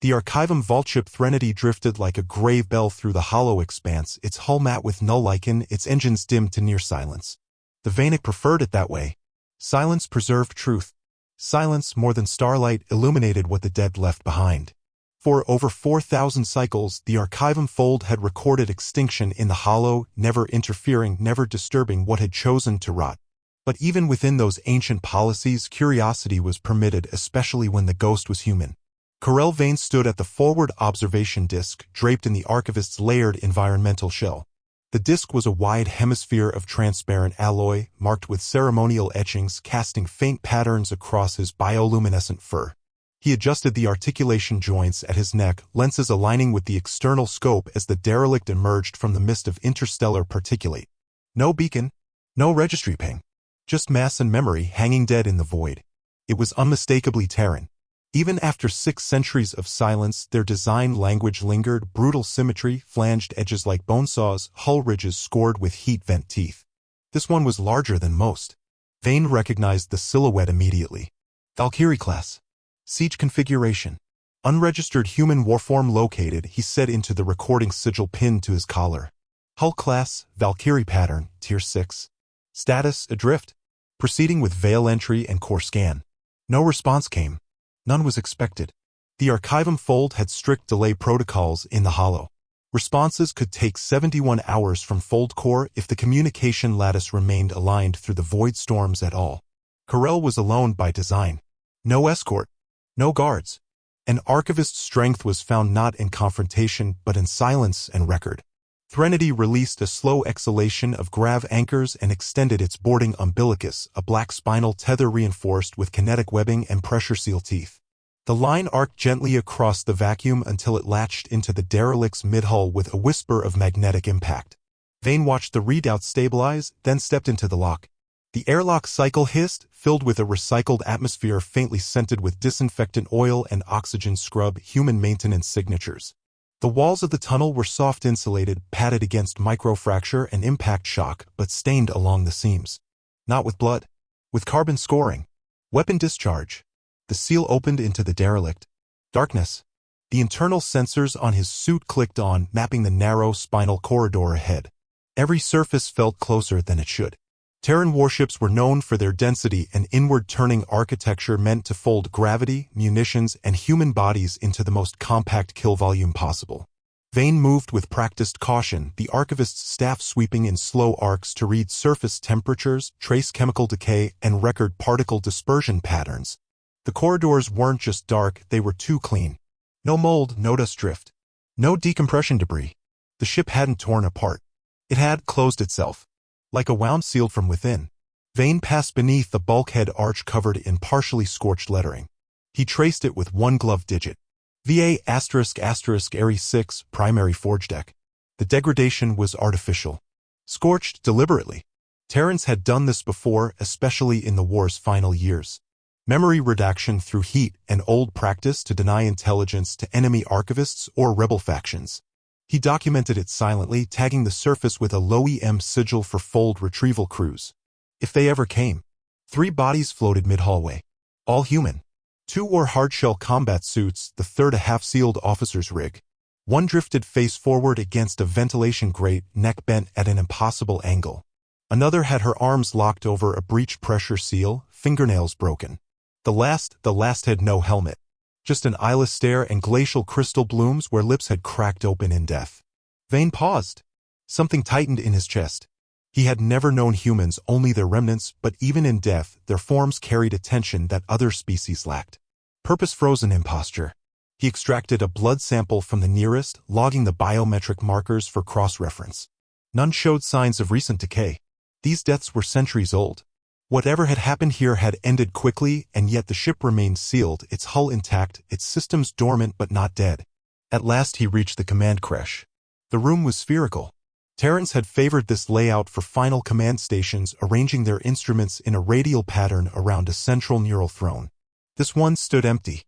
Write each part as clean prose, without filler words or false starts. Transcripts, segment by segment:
The Archivum vaultship Threnody drifted like a grave bell through the hollow expanse, its hull matte with null lichen, its engines dimmed to near silence. The Vanic preferred it that way. Silence preserved truth. Silence, more than starlight, illuminated what the dead left behind. For over 4,000 cycles, the Archivum fold had recorded extinction in the hollow, never interfering, never disturbing what had chosen to rot. But even within those ancient policies, curiosity was permitted, especially when the ghost was human. Corel Vane stood at the forward observation disk, draped in the archivist's layered environmental shell. The disk was a wide hemisphere of transparent alloy, marked with ceremonial etchings casting faint patterns across his bioluminescent fur. He adjusted the articulation joints at his neck, lenses aligning with the external scope as the derelict emerged from the mist of interstellar particulate. No beacon, no registry ping. Just mass and memory hanging dead in the void. It was unmistakably Terran. Even after 6 centuries of silence, their design language lingered, brutal symmetry, flanged edges like bone saws, hull ridges scored with heat vent teeth. This one was larger than most. Vane recognized the silhouette immediately. Valkyrie class. Siege configuration. Unregistered human warform located, he said into the recording sigil pinned to his collar. Hull class, Valkyrie pattern, tier 6. Status, adrift. Proceeding with veil entry and core scan. No response came. None was expected. The Archivum fold had strict delay protocols in the hollow. Responses could take 71 hours from fold core if the communication lattice remained aligned through the void storms at all. Corel was alone by design. No escort. No guards. An archivist's strength was found not in confrontation but in silence and record. Threnody released a slow exhalation of grav anchors and extended its boarding umbilicus, a black spinal tether reinforced with kinetic webbing and pressure seal teeth. The line arced gently across the vacuum until it latched into the derelict's mid-hull with a whisper of magnetic impact. Vane watched the readout stabilize, then stepped into the lock. The airlock cycle hissed, filled with a recycled atmosphere faintly scented with disinfectant oil and oxygen scrub, human maintenance signatures. The walls of the tunnel were soft insulated, padded against microfracture and impact shock, but stained along the seams. Not with blood. With carbon scoring. Weapon discharge. The seal opened into the derelict. Darkness. The internal sensors on his suit clicked on, mapping the narrow spinal corridor ahead. Every surface felt closer than it should. Terran warships were known for their density and inward-turning architecture meant to fold gravity, munitions, and human bodies into the most compact kill volume possible. Vane moved with practiced caution, the archivist's staff sweeping in slow arcs to read surface temperatures, trace chemical decay, and record particle dispersion patterns. The corridors weren't just dark, they were too clean. No mold, no dust drift. No decompression debris. The ship hadn't torn apart. It had closed itself. Like a wound sealed from within. Vane passed beneath the bulkhead arch covered in partially scorched lettering. He traced it with one glove digit. VA *** Ares 6, primary forge deck. The degradation was artificial. Scorched deliberately. Terrans had done this before, especially in the war's final years. Memory redaction through heat, an old practice to deny intelligence to enemy archivists or rebel factions. He documented it silently, tagging the surface with a low-EM sigil for fold retrieval crews. If they ever came. 3 bodies floated mid-hallway. All human. 2 wore hardshell combat suits, the third a half-sealed officer's rig. 1 drifted face forward against a ventilation grate, neck bent at an impossible angle. Another had her arms locked over a breached pressure seal, fingernails broken. The last had no helmet. Just an eyeless stare and glacial crystal blooms where lips had cracked open in death. Vane paused. Something tightened in his chest. He had never known humans, only their remnants, but even in death, their forms carried a tension that other species lacked. Purpose-frozen imposture. He extracted a blood sample from the nearest, logging the biometric markers for cross-reference. None showed signs of recent decay. These deaths were centuries old. Whatever had happened here had ended quickly, and yet the ship remained sealed, its hull intact, its systems dormant but not dead. At last he reached the command creche. The room was spherical. Terrans had favored this layout for final command stations, arranging their instruments in a radial pattern around a central neural throne. This one stood empty.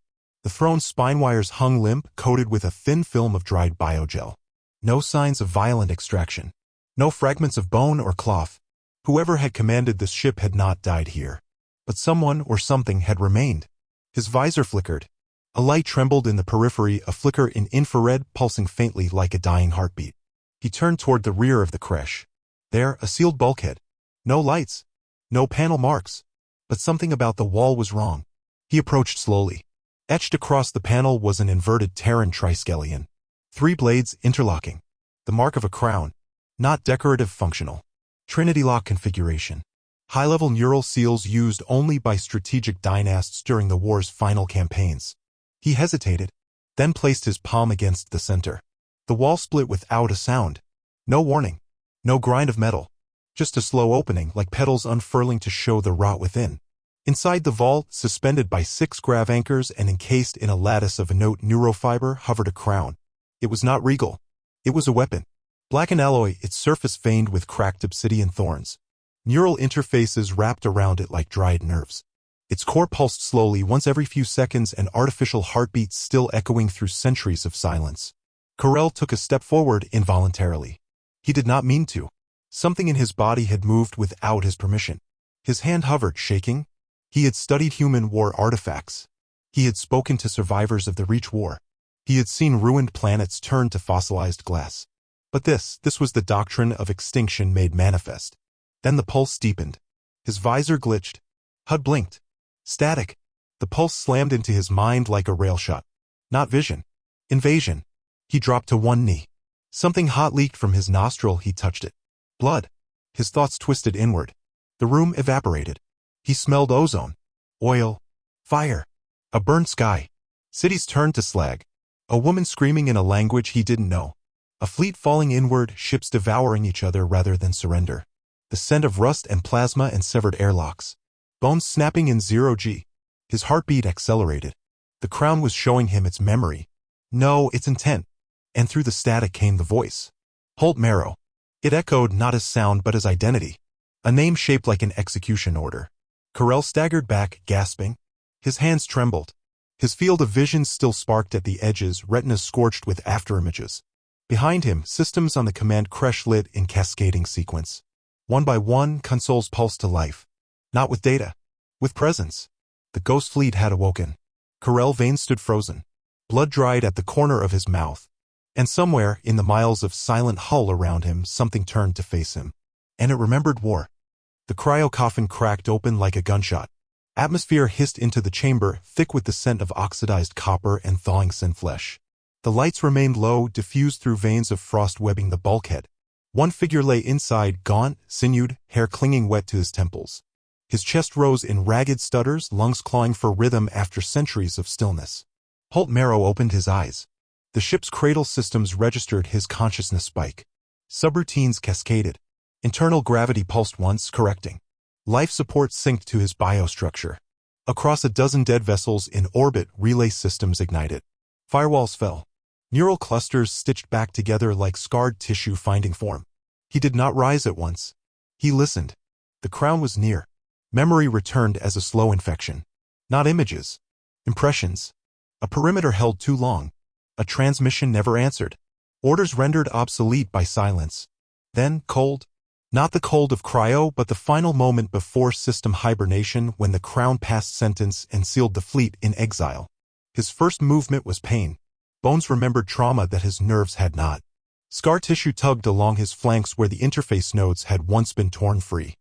The throne's spine wires hung limp, coated with a thin film of dried biogel. No signs of violent extraction. No fragments of bone or cloth. Whoever had commanded this ship had not died here. But someone or something had remained. His visor flickered. A light trembled in the periphery, a flicker in infrared pulsing faintly like a dying heartbeat. He turned toward the rear of the creche. There, a sealed bulkhead. No lights. No panel marks. But something about the wall was wrong. He approached slowly. Etched across the panel was an inverted Terran triskelion. 3 blades interlocking. The mark of a crown. Not decorative, functional. Trinity lock configuration. High-level neural seals used only by strategic dynasts during the war's final campaigns. He hesitated, then placed his palm against the center. The wall split without a sound. No warning. No grind of metal. Just a slow opening, like petals unfurling to show the rot within. Inside the vault, suspended by 6 grav anchors and encased in a lattice of inert neurofiber, hovered a crown. It was not regal. It was a weapon. Black in alloy, its surface veined with cracked obsidian thorns. Neural interfaces wrapped around it like dried nerves. Its core pulsed slowly once every few seconds, an artificial heartbeat still echoing through centuries of silence. Corell took a step forward involuntarily. He did not mean to. Something in his body had moved without his permission. His hand hovered, shaking. He had studied human war artifacts. He had spoken to survivors of the Reach War. He had seen ruined planets turn to fossilized glass. But this was the doctrine of extinction made manifest. Then the pulse deepened. His visor glitched. HUD blinked. Static. The pulse slammed into his mind like a rail shot. Not vision. Invasion. He dropped to one knee. Something hot leaked from his nostril. He touched it. Blood. His thoughts twisted inward. The room evaporated. He smelled ozone. Oil. Fire. A burned sky. Cities turned to slag. A woman screaming in a language he didn't know. A fleet falling inward, ships devouring each other rather than surrender. The scent of rust and plasma and severed airlocks. Bones snapping in 0G. His heartbeat accelerated. The crown was showing him its memory. No, its intent. And through the static came the voice. Holt Marrow. It echoed not as sound but as identity. A name shaped like an execution order. Corell staggered back, gasping. His hands trembled. His field of vision still sparked at the edges, retinas scorched with afterimages. Behind him, systems on the command creche lit in cascading sequence. One by one, consoles pulsed to life. Not with data. With presence. The Ghostfleet had awoken. Corell's veins stood frozen. Blood dried at the corner of his mouth. And somewhere, in the miles of silent hull around him, something turned to face him. And it remembered war. The cryo coffin cracked open like a gunshot. Atmosphere hissed into the chamber, thick with the scent of oxidized copper and thawing sin flesh. The lights remained low, diffused through veins of frost webbing the bulkhead. One figure lay inside, gaunt, sinewed, hair clinging wet to his temples. His chest rose in ragged stutters, lungs clawing for rhythm after centuries of stillness. Holt Marrow opened his eyes. The ship's cradle systems registered his consciousness spike. Subroutines cascaded. Internal gravity pulsed once, correcting. Life support synced to his biostructure. Across a dozen dead vessels in orbit, relay systems ignited. Firewalls fell. Neural clusters stitched back together like scarred tissue finding form. He did not rise at once. He listened. The crown was near. Memory returned as a slow infection. Not images. Impressions. A perimeter held too long. A transmission never answered. Orders rendered obsolete by silence. Then, cold. Not the cold of cryo, but the final moment before system hibernation when the crown passed sentence and sealed the fleet in exile. His first movement was pain. Bones remembered trauma that his nerves had not. Scar tissue tugged along his flanks where the interface nodes had once been torn free.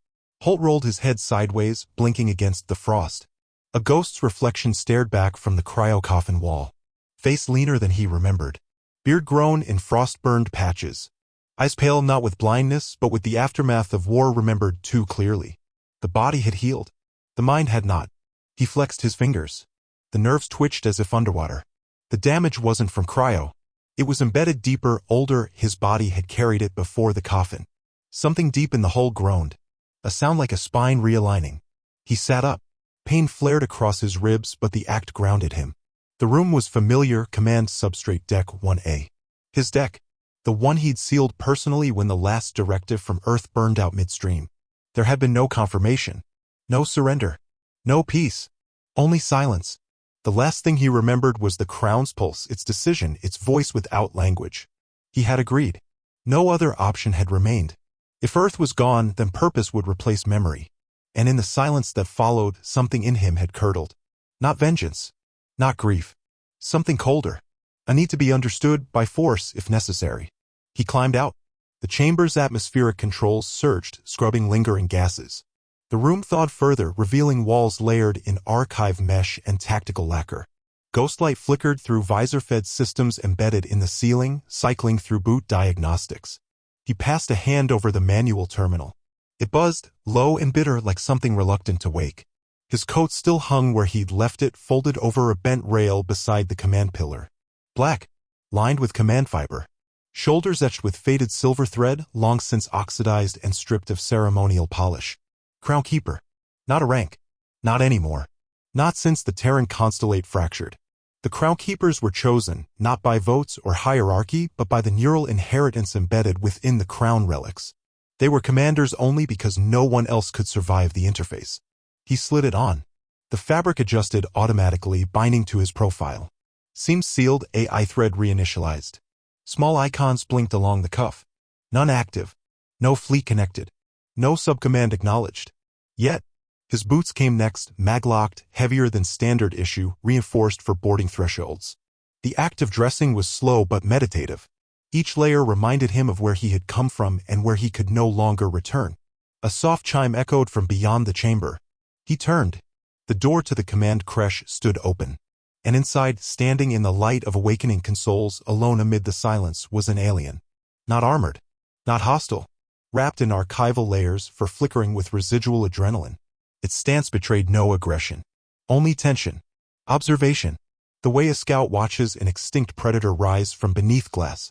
Holt rolled his head sideways, blinking against the frost. A ghost's reflection stared back from the cryo coffin wall. Face leaner than he remembered. Beard grown in frost-burned patches. Eyes pale not with blindness, but with the aftermath of war remembered too clearly. The body had healed. The mind had not. He flexed his fingers. The nerves twitched as if underwater. The damage wasn't from cryo. It was embedded deeper, older. His body had carried it before the coffin. Something deep in the hull groaned. A sound like a spine realigning. He sat up. Pain flared across his ribs, but the act grounded him. The room was familiar, command substrate deck 1A. His deck. The one he'd sealed personally when the last directive from Earth burned out midstream. There had been no confirmation. No surrender. No peace. Only silence. The last thing he remembered was the crown's pulse, its decision, its voice without language. He had agreed. No other option had remained. If Earth was gone, then purpose would replace memory. And in the silence that followed, something in him had curdled. Not vengeance. Not grief. Something colder. A need to be understood by force if necessary. He climbed out. The chamber's atmospheric controls surged, scrubbing lingering gases. The room thawed further, revealing walls layered in archive mesh and tactical lacquer. Ghostlight flickered through visor-fed systems embedded in the ceiling, cycling through boot diagnostics. He passed a hand over the manual terminal. It buzzed, low and bitter like something reluctant to wake. His coat still hung where he'd left it, folded over a bent rail beside the command pillar. Black, lined with command fiber. Shoulders etched with faded silver thread, long since oxidized and stripped of ceremonial polish. Crownkeeper. Not a rank. Not anymore. Not since the Terran constellate fractured. The Crownkeepers were chosen, not by votes or hierarchy, but by the neural inheritance embedded within the crown relics. They were commanders only because no one else could survive the interface. He slid it on. The fabric adjusted automatically, binding to his profile. Seams sealed, AI thread reinitialized. Small icons blinked along the cuff. None active. No fleet connected. No subcommand acknowledged. Yet, his boots came next, mag-locked, heavier than standard issue, reinforced for boarding thresholds. The act of dressing was slow but meditative. Each layer reminded him of where he had come from and where he could no longer return. A soft chime echoed from beyond the chamber. He turned. The door to the command creche stood open. And inside, standing in the light of awakening consoles, alone amid the silence, was an alien. Not armored. Not hostile. Wrapped in archival layers, flickering with residual adrenaline. Its stance betrayed no aggression. Only tension. Observation. The way a scout watches an extinct predator rise from beneath glass.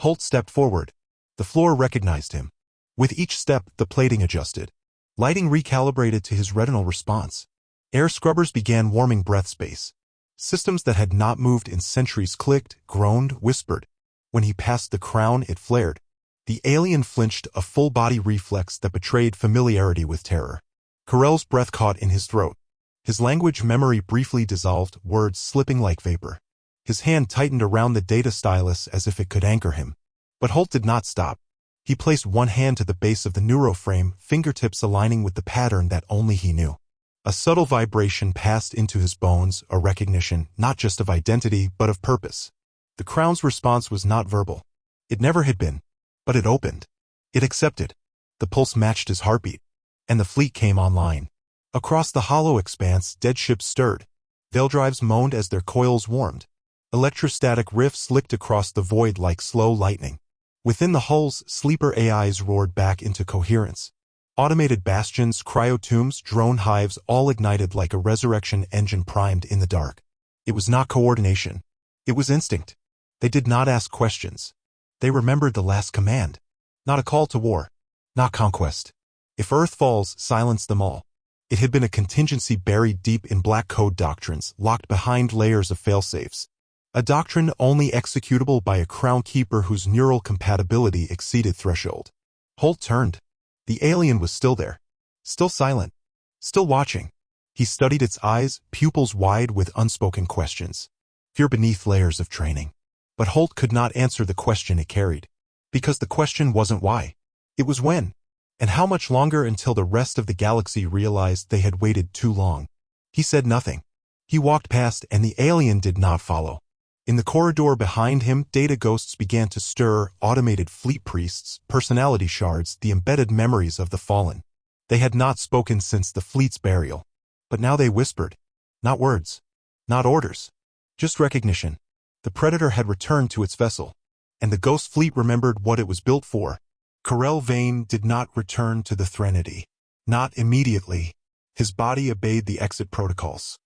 Holt stepped forward. The floor recognized him. With each step, the plating adjusted. Lighting recalibrated to his retinal response. Air scrubbers began warming breath space. Systems that had not moved in centuries clicked, groaned, whispered. When he passed the crown, it flared. The alien flinched, a full-body reflex that betrayed familiarity with terror. Carell's breath caught in his throat. His language memory briefly dissolved, words slipping like vapor. His hand tightened around the data stylus as if it could anchor him. But Holt did not stop. He placed one hand to the base of the neuroframe, fingertips aligning with the pattern that only he knew. A subtle vibration passed into his bones, a recognition, not just of identity, but of purpose. The crown's response was not verbal. It never had been. But it opened. It accepted. The pulse matched his heartbeat. And the fleet came online. Across the hollow expanse, dead ships stirred. Veil drives moaned as their coils warmed. Electrostatic rifts licked across the void like slow lightning. Within the hulls, sleeper AIs roared back into coherence. Automated bastions, cryotombs, drone hives, all ignited like a resurrection engine primed in the dark. It was not coordination. It was instinct. They did not ask questions. They remembered the last command. Not a call to war. Not conquest. If Earth falls, silence them all. It had been a contingency buried deep in black code doctrines, locked behind layers of failsafes. A doctrine only executable by a Crownkeeper whose neural compatibility exceeded threshold. Holt turned. The alien was still there. Still silent. Still watching. He studied its eyes, pupils wide with unspoken questions. Fear beneath layers of training. But Holt could not answer the question it carried. Because the question wasn't why. It was when. And how much longer until the rest of the galaxy realized they had waited too long. He said nothing. He walked past and the alien did not follow. In the corridor behind him, data ghosts began to stir, automated fleet priests, personality shards, the embedded memories of the fallen. They had not spoken since the fleet's burial. But now they whispered. Not words. Not orders. Just recognition. The Predator had returned to its vessel. And the Ghostfleet remembered what it was built for. Carell Vane did not return to the Threnody. Not immediately. His body obeyed the exit protocols.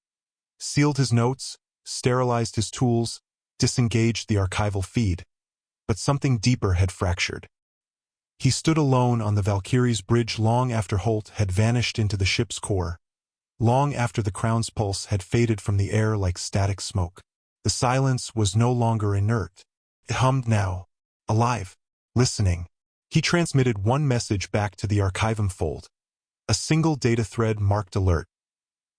Sealed his notes, sterilized his tools, disengaged the archival feed. But something deeper had fractured. He stood alone on the Valkyrie's bridge long after Holt had vanished into the ship's core. Long after the Crown's pulse had faded from the air like static smoke. The silence was no longer inert. It hummed now. Alive. Listening. He transmitted one message back to the archivum fold. A single data thread marked alert.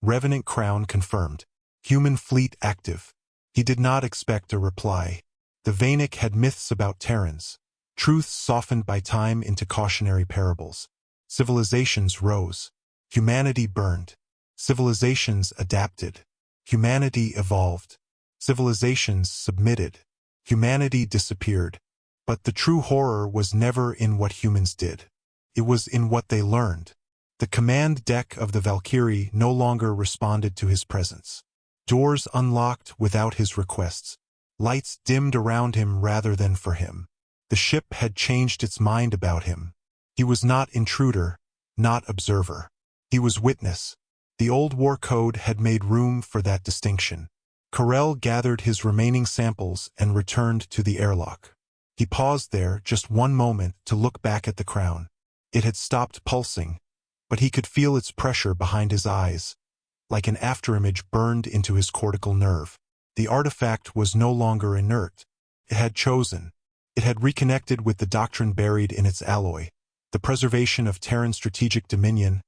Revenant Crown confirmed. Human fleet active. He did not expect a reply. The Vanic had myths about Terrans. Truths softened by time into cautionary parables. Civilizations rose. Humanity burned. Civilizations adapted. Humanity evolved. Civilizations submitted. Humanity disappeared. But the true horror was never in what humans did. It was in what they learned. The command deck of the Valkyrie no longer responded to his presence. Doors unlocked without his requests. Lights dimmed around him rather than for him. The ship had changed its mind about him. He was not intruder, not observer. He was witness. The old war code had made room for that distinction. Corell gathered his remaining samples and returned to the airlock. He paused there just one moment to look back at the crown. It had stopped pulsing, but he could feel its pressure behind his eyes, like an afterimage burned into his cortical nerve. The artifact was no longer inert. It had chosen. It had reconnected with the doctrine buried in its alloy, the preservation of Terran strategic dominion,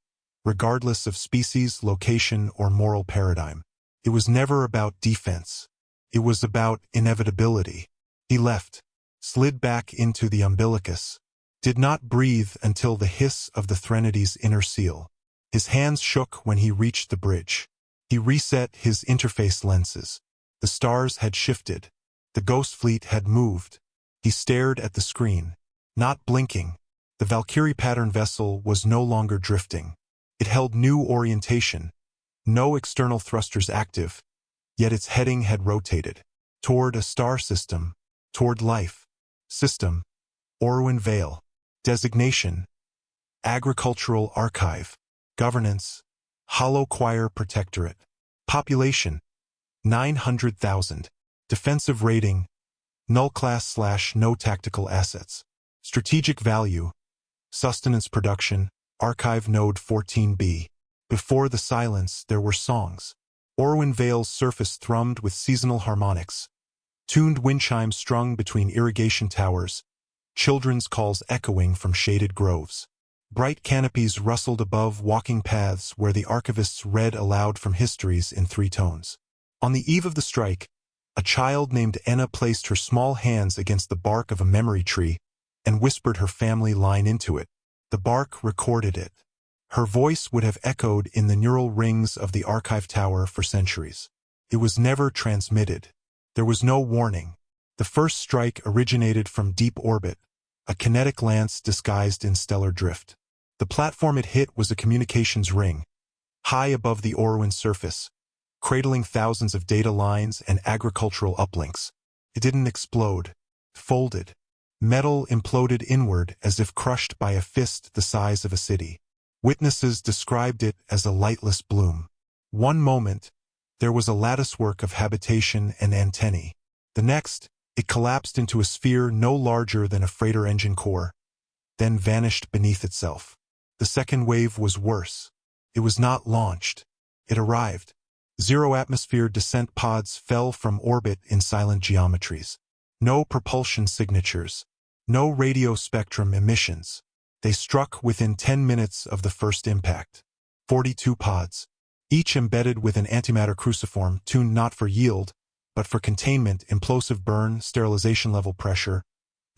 regardless of species, location, or moral paradigm. It was never about defense. It was about inevitability. He left, slid back into the umbilicus, did not breathe until the hiss of the Threnodi's inner seal. His hands shook when he reached the bridge. He reset his interface lenses. The stars had shifted. The Ghostfleet had moved. He stared at the screen, not blinking. The Valkyrie pattern vessel was no longer drifting. It held new orientation, no external thrusters active, yet its heading had rotated. Toward a star system, toward life. System, Orwin Vale. Designation, Agricultural Archive. Governance, Hollow Choir Protectorate. Population, 900,000. Defensive rating, null class/no tactical assets. Strategic value, sustenance production, archive node 14B. Before the silence, there were songs. Orwin Vale's surface thrummed with seasonal harmonics. Tuned wind chimes strung between irrigation towers, children's calls echoing from shaded groves. Bright canopies rustled above walking paths where the archivists read aloud from histories in 3 tones. On the eve of the strike, a child named Enna placed her small hands against the bark of a memory tree and whispered her family line into it. The bark recorded it. Her voice would have echoed in the neural rings of the archive tower for centuries. It was never transmitted. There was no warning. The first strike originated from deep orbit, a kinetic lance disguised in stellar drift. The platform it hit was a communications ring, high above the Orwin surface, cradling thousands of data lines and agricultural uplinks. It didn't explode. It folded. Metal imploded inward as if crushed by a fist the size of a city. Witnesses described it as a lightless bloom. One moment, there was a latticework of habitation and antennae. The next, it collapsed into a sphere no larger than a freighter engine core, then vanished beneath itself. The second wave was worse. It was not launched. It arrived. Zero-atmosphere descent pods fell from orbit in silent geometries. No propulsion signatures. No radio spectrum emissions. They struck within 10 minutes of the first impact. 42 pods, each embedded with an antimatter cruciform tuned not for yield, but for containment, implosive burn, sterilization level pressure,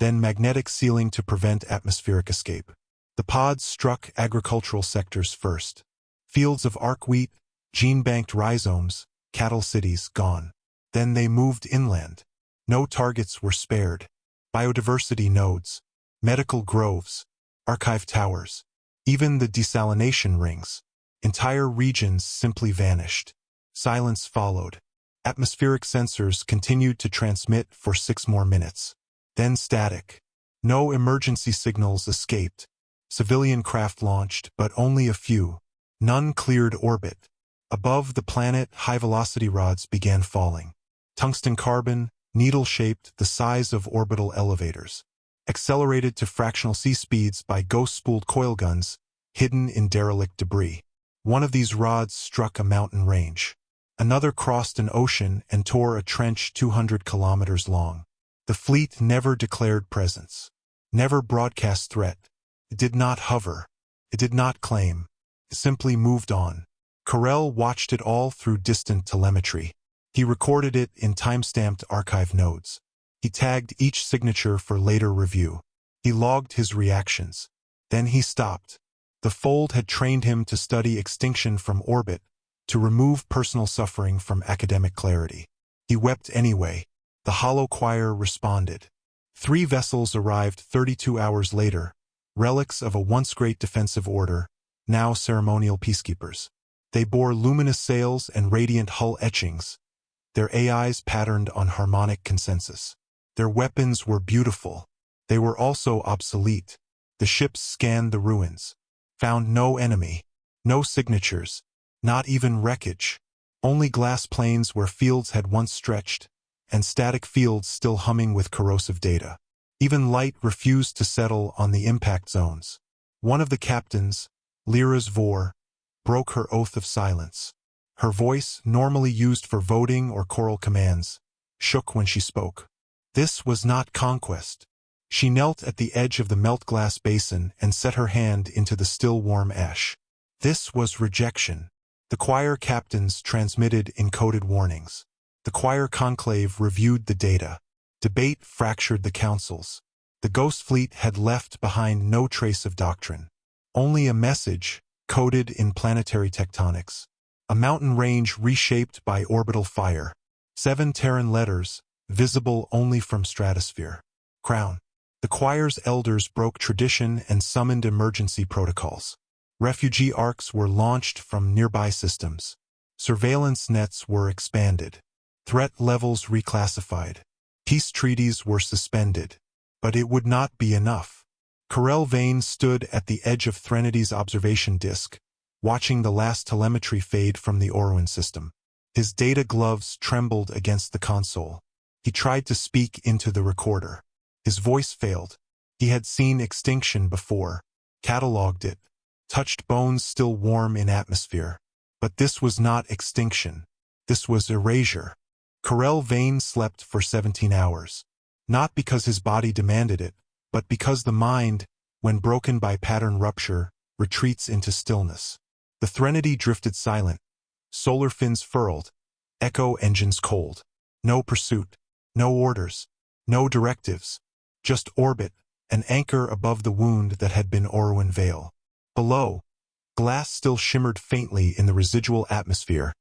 then magnetic sealing to prevent atmospheric escape. The pods struck agricultural sectors first. Fields of arc wheat, gene-banked rhizomes, cattle cities gone. Then they moved inland. No targets were spared. Biodiversity nodes, medical groves, archive towers, even the desalination rings. Entire regions simply vanished. Silence followed. Atmospheric sensors continued to transmit for 6 more minutes. Then static. No emergency signals escaped. Civilian craft launched, but only a few. None cleared orbit. Above the planet, high-velocity rods began falling. Tungsten carbon, needle-shaped, the size of orbital elevators. Accelerated to fractional C speeds by ghost-spooled coil guns, hidden in derelict debris. One of these rods struck a mountain range. Another crossed an ocean and tore a trench 200 kilometers long. The fleet never declared presence. Never broadcast threat. It did not hover. It did not claim. It simply moved on. Corell watched it all through distant telemetry. He recorded it in time-stamped archive nodes. He tagged each signature for later review. He logged his reactions. Then he stopped. The fold had trained him to study extinction from orbit, to remove personal suffering from academic clarity. He wept anyway. The hollow choir responded. 3 vessels arrived 32 hours later, relics of a once great defensive order, now ceremonial peacekeepers. They bore luminous sails and radiant hull etchings, their AIs patterned on harmonic consensus. Their weapons were beautiful. They were also obsolete. The ships scanned the ruins, found no enemy, no signatures, not even wreckage. Only glass plains where fields had once stretched, and static fields still humming with corrosive data. Even light refused to settle on the impact zones. One of the captains, Lyra's Vor, broke her oath of silence. Her voice, normally used for voting or choral commands, shook when she spoke. This was not conquest. She knelt at the edge of the melt-glass basin and set her hand into the still warm ash. This was rejection. The choir captains transmitted encoded warnings. The choir conclave reviewed the data. Debate fractured the councils. The Ghostfleet had left behind no trace of doctrine. Only a message, coded in planetary tectonics. A mountain range reshaped by orbital fire. 7 Terran letters, visible only from stratosphere. Crown. The choir's elders broke tradition and summoned emergency protocols. Refugee arcs were launched from nearby systems. Surveillance nets were expanded. Threat levels reclassified. Peace treaties were suspended. But it would not be enough. Corell Vane stood at the edge of Threnity's observation disk, watching the last telemetry fade from the Orwin system. His data gloves trembled against the console. He tried to speak into the recorder. His voice failed. He had seen extinction before, cataloged it, touched bones still warm in atmosphere. But this was not extinction. This was erasure. Corell Vane slept for 17 hours. Not because his body demanded it, but because the mind, when broken by pattern rupture, retreats into stillness. The Threnody drifted silent, solar fins furled, echo engines cold. No pursuit, no orders, no directives, just orbit, an anchor above the wound that had been Orwin Vale. Below, glass still shimmered faintly in the residual atmosphere,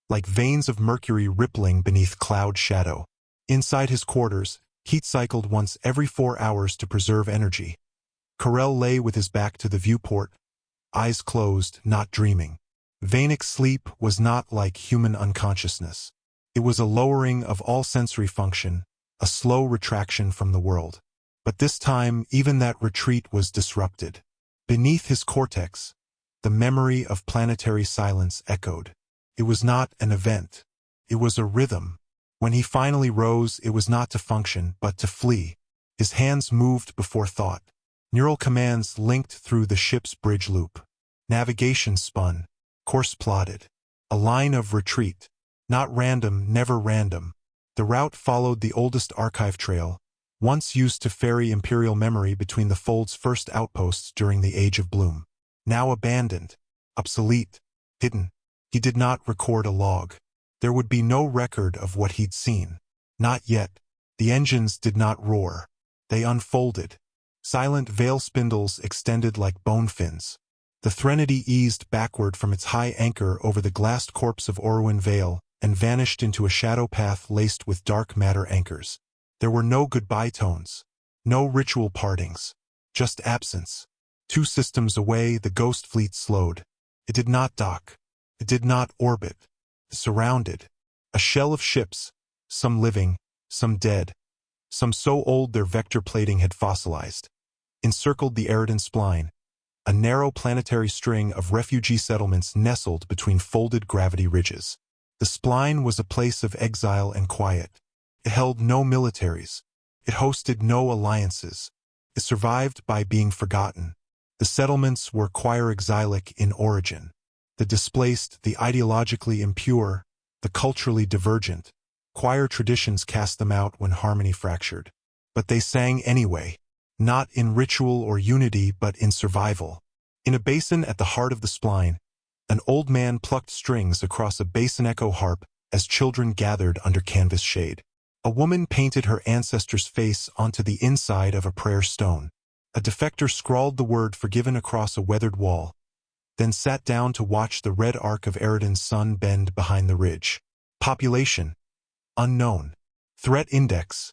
like veins of mercury rippling beneath cloud shadow. Inside his quarters, heat cycled once every 4 hours to preserve energy. Corell lay with his back to the viewport, eyes closed, not dreaming. Vanic sleep was not like human unconsciousness. It was a lowering of all sensory function, a slow retraction from the world. But this time, even that retreat was disrupted. Beneath his cortex, the memory of planetary silence echoed. It was not an event. It was a rhythm. When he finally rose, it was not to function, but to flee. His hands moved before thought. Neural commands linked through the ship's bridge loop. Navigation spun. Course plotted. A line of retreat. Not random, never random. The route followed the oldest archive trail, once used to ferry Imperial memory between the Fold's first outposts during the Age of Bloom. Now abandoned, obsolete, hidden. He did not record a log. There would be no record of what he'd seen. Not yet. The engines did not roar. They unfolded. Silent veil spindles extended like bone fins. The Threnody eased backward from its high anchor over the glassed corpse of Orwin Vale and vanished into a shadow path laced with dark matter anchors. There were no goodbye tones. No ritual partings. Just absence. 2 systems away, the Ghostfleet slowed. It did not dock. It did not orbit. It surrounded. A shell of ships, some living, some dead, some so old their vector plating had fossilized, encircled the Eridan spline. A narrow planetary string of refugee settlements nestled between folded gravity ridges. The spline was a place of exile and quiet. It held no militaries. It hosted no alliances. It survived by being forgotten. The settlements were choir-exilic in origin. The displaced, the ideologically impure, the culturally divergent. Choir traditions cast them out when harmony fractured. But they sang anyway, not in ritual or unity but in survival. In a basin at the heart of the spline, an old man plucked strings across a basin echo harp as children gathered under canvas shade. A woman painted her ancestor's face onto the inside of a prayer stone. A defector scrawled the word forgiven across a weathered wall, then sat down to watch the red arc of Eridan's sun bend behind the ridge. Population, Unknown. Threat index.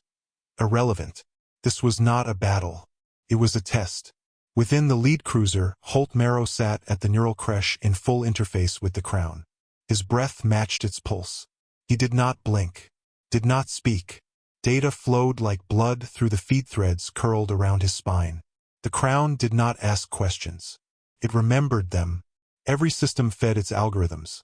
Irrelevant. This was not a battle. It was a test. Within the lead cruiser, Holt Marrow sat at the neural creche in full interface with the Crown. His breath matched its pulse. He did not blink. Did not speak. Data flowed like blood through the feed threads curled around his spine. The Crown did not ask questions. It remembered them. Every system fed its algorithms.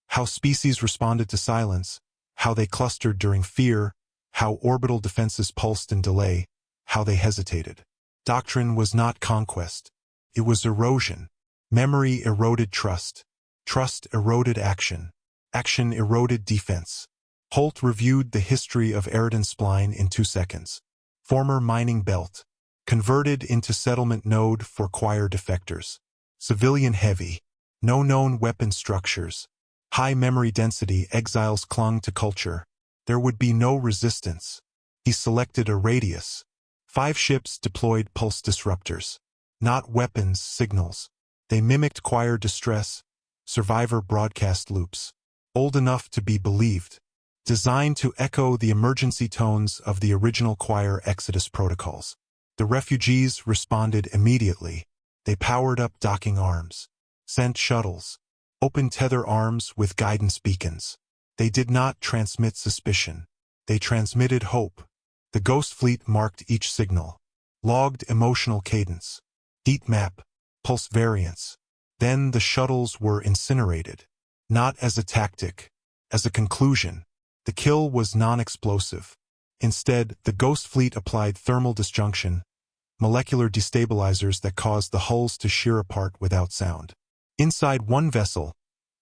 How species responded to silence, how they clustered during fear, how orbital defenses pulsed in delay, how they hesitated. Doctrine was not conquest. It was erosion. Memory eroded trust. Trust eroded action. Action eroded defense. Holt reviewed the history of Eridan Spline in 2 seconds. Former mining belt. Converted into settlement node for choir defectors. Civilian heavy. No known weapon structures. High memory density exiles clung to culture. There would be no resistance. He selected a radius. 5 ships deployed pulse disruptors. Not weapons, signals. They mimicked choir distress, survivor broadcast loops. Old enough to be believed. Designed to echo the emergency tones of the original choir Exodus protocols. The refugees responded immediately. They powered up docking arms. Sent shuttles. Opened tether arms with guidance beacons. They did not transmit suspicion. They transmitted hope. The Ghostfleet marked each signal. Logged emotional cadence. Heat map. Pulse variance. Then the shuttles were incinerated. Not as a tactic. As a conclusion. The kill was non-explosive. Instead, the Ghostfleet applied thermal disjunction, molecular destabilizers that caused the hulls to shear apart without sound. Inside one vessel,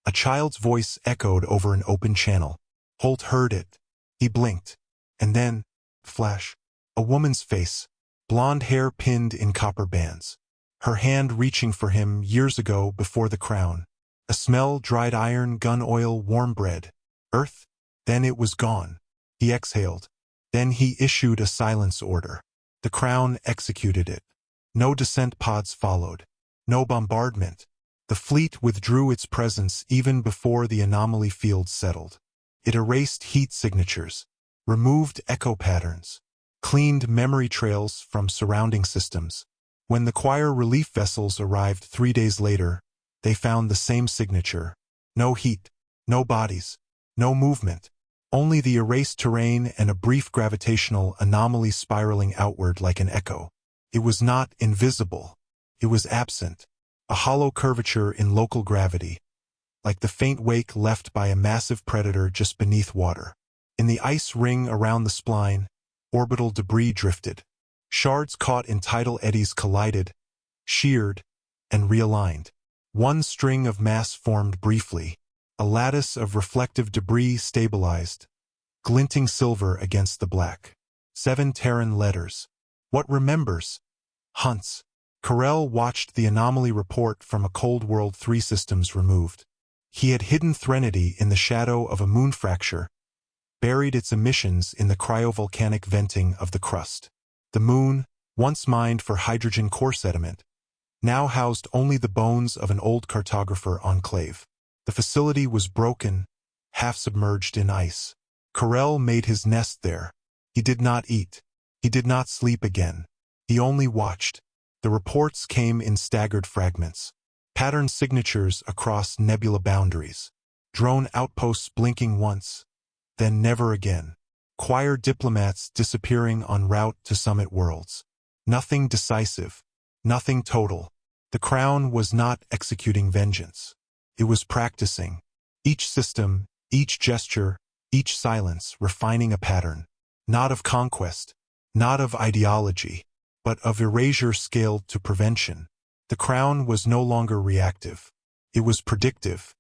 a child's voice echoed over an open channel. Holt heard it. He blinked. And then, flash, a woman's face, blonde hair pinned in copper bands. Her hand reaching for him years ago before the Crown. A smell, dried iron, gun oil, warm bread. Earth? Then it was gone. He exhaled. Then he issued a silence order. The Crown executed it. No descent pods followed. No bombardment. The fleet withdrew its presence even before the anomaly field settled. It erased heat signatures, removed echo patterns, cleaned memory trails from surrounding systems. When the choir relief vessels arrived 3 days later, they found the same signature. No heat, no bodies, no movement. Only the erased terrain and a brief gravitational anomaly spiraling outward like an echo. It was not invisible. It was absent. A hollow curvature in local gravity, like the faint wake left by a massive predator just beneath water. In the ice ring around the spline, orbital debris drifted. Shards caught in tidal eddies collided, sheared, and realigned. One string of mass formed briefly. A lattice of reflective debris stabilized, glinting silver against the black. 7 Terran letters. What remembers? Hunts. Carell watched the anomaly report from a Cold World 3 systems removed. He had hidden Threnody in the shadow of a moon fracture, buried its emissions in the cryovolcanic venting of the crust. The moon, once mined for hydrogen core sediment, now housed only the bones of an old cartographer enclave. The facility was broken, half submerged in ice. Carell made his nest there. He did not eat. He did not sleep again. He only watched. The reports came in staggered fragments. Pattern signatures across nebula boundaries. Drone outposts blinking once, then never again. Choir diplomats disappearing en route to summit worlds. Nothing decisive. Nothing total. The Crown was not executing vengeance. It was practicing. Each system, each gesture, each silence refining a pattern. Not of conquest, not of ideology, but of erasure scaled to prevention. The Crown was no longer reactive. It was predictive.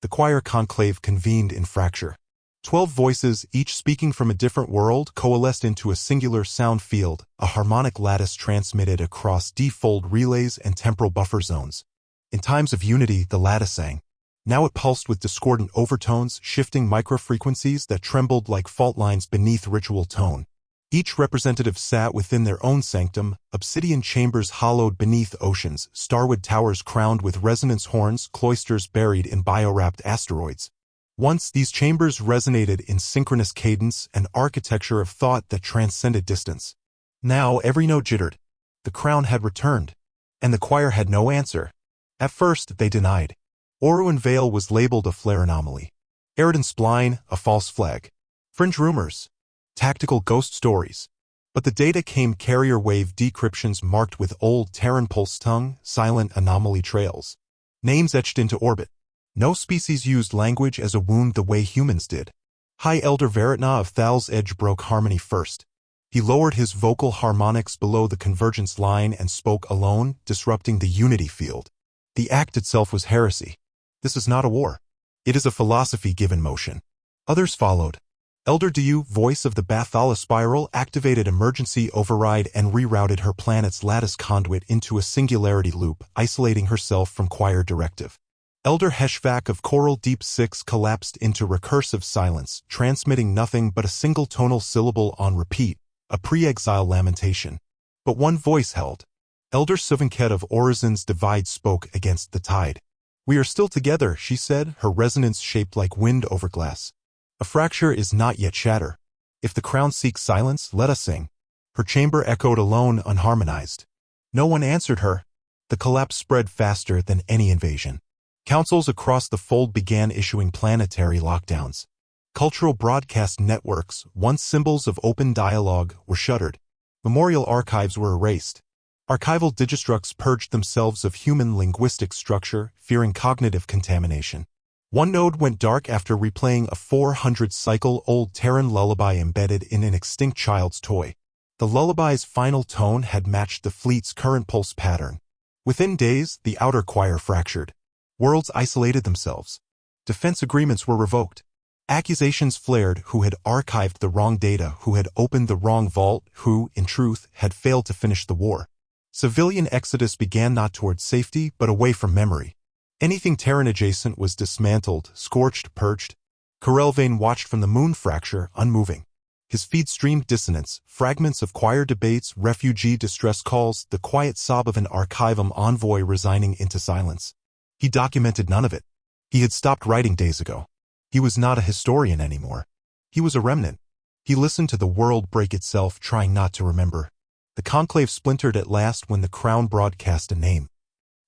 The choir conclave convened in fracture. 12 voices, each speaking from a different world, coalesced into a singular sound field, a harmonic lattice transmitted across D-fold relays and temporal buffer zones. In times of unity, the lattice sang. Now it pulsed with discordant overtones, shifting microfrequencies that trembled like fault lines beneath ritual tone. Each representative sat within their own sanctum, obsidian chambers hollowed beneath oceans, starwood towers crowned with resonance horns, cloisters buried in bio-wrapped asteroids. Once these chambers resonated in synchronous cadence and architecture of thought that transcended distance. Now every note jittered. The crown had returned, and the choir had no answer. At first, they denied. Oruan Vale was labeled a flare anomaly. Eridan Spline, a false flag. Fringe rumors. Tactical ghost stories. But the data came carrier wave decryptions marked with old Terran pulse tongue, silent anomaly trails. Names etched into orbit. No species used language as a wound the way humans did. High Elder Veritna of Thal's Edge broke harmony first. He lowered his vocal harmonics below the convergence line and spoke alone, disrupting the unity field. The act itself was heresy. This is not a war. It is a philosophy given motion. Others followed. Elder Du, voice of the Bathala spiral, activated emergency override and rerouted her planet's lattice conduit into a singularity loop, isolating herself from choir directive. Elder HFY of Coral Deep 6 collapsed into recursive silence, transmitting nothing but a single tonal syllable on repeat, a pre-exile lamentation. But one voice held. Elder Suvanket of Orizon's Divide spoke against the tide. "We are still together," she said, her resonance shaped like wind over glass. "A fracture is not yet shatter. If the crown seeks silence, let us sing." Her chamber echoed alone, unharmonized. No one answered her. The collapse spread faster than any invasion. Councils across the fold began issuing planetary lockdowns. Cultural broadcast networks, once symbols of open dialogue, were shuttered. Memorial archives were erased. Archival digistructs purged themselves of human linguistic structure, fearing cognitive contamination. One node went dark after replaying a 400-cycle-old Terran lullaby embedded in an extinct child's toy. The lullaby's final tone had matched the fleet's current pulse pattern. Within days, the outer choir fractured. Worlds isolated themselves. Defense agreements were revoked. Accusations flared who had archived the wrong data, who had opened the wrong vault, who, in truth, had failed to finish the war. Civilian exodus began not toward safety, but away from memory. Anything Terran-adjacent was dismantled, scorched, purged. Corelvain watched from the moon fracture, unmoving. His feed streamed dissonance, fragments of choir debates, refugee distress calls, the quiet sob of an archivum envoy resigning into silence. He documented none of it. He had stopped writing days ago. He was not a historian anymore. He was a remnant. He listened to the world break itself, trying not to remember. The conclave splintered at last when the crown broadcast a name.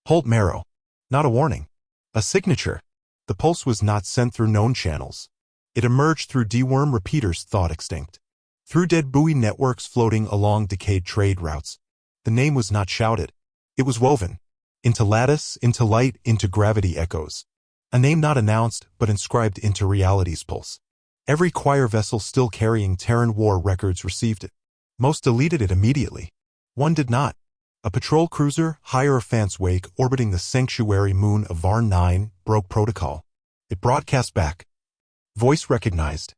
Holt Marrow. Not a warning. A signature. The pulse was not sent through known channels. It emerged through deworm repeaters thought extinct. Through dead buoy networks floating along decayed trade routes. The name was not shouted. It was woven. Into lattice, into light, into gravity echoes. A name not announced, but inscribed into reality's pulse. Every choir vessel still carrying Terran war records received it. Most deleted it immediately. One did not. A patrol cruiser, Hierophant's Wake, orbiting the sanctuary moon of Varn 9, broke protocol. It broadcast back. Voice recognized.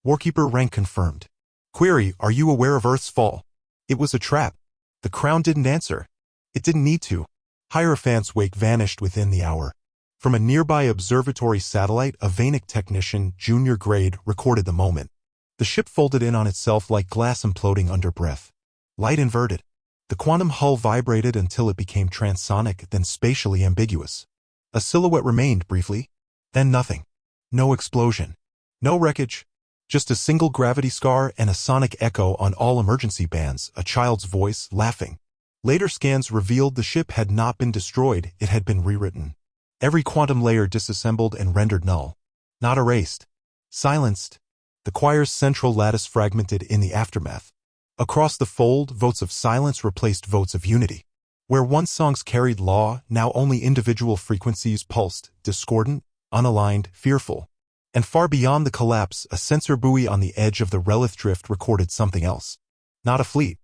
Warkeeper rank confirmed. Query, are you aware of Earth's fall? It was a trap. The crown didn't answer. It didn't need to. Hierophant's Wake vanished within the hour. From a nearby observatory satellite, a Vanic technician, junior grade, recorded the moment. The ship folded in on itself like glass imploding under breath. Light inverted. The quantum hull vibrated until it became transonic, then spatially ambiguous. A silhouette remained briefly, then nothing. No explosion. No wreckage. Just a single gravity scar and a sonic echo on all emergency bands, a child's voice, laughing. Later scans revealed the ship had not been destroyed, it had been rewritten. Every quantum layer disassembled and rendered null. Not erased. Silenced. The choir's central lattice fragmented in the aftermath. Across the fold, votes of silence replaced votes of unity. Where once songs carried law, now only individual frequencies pulsed, discordant, unaligned, fearful. And far beyond the collapse, a sensor buoy on the edge of the Relith drift recorded something else. Not a fleet.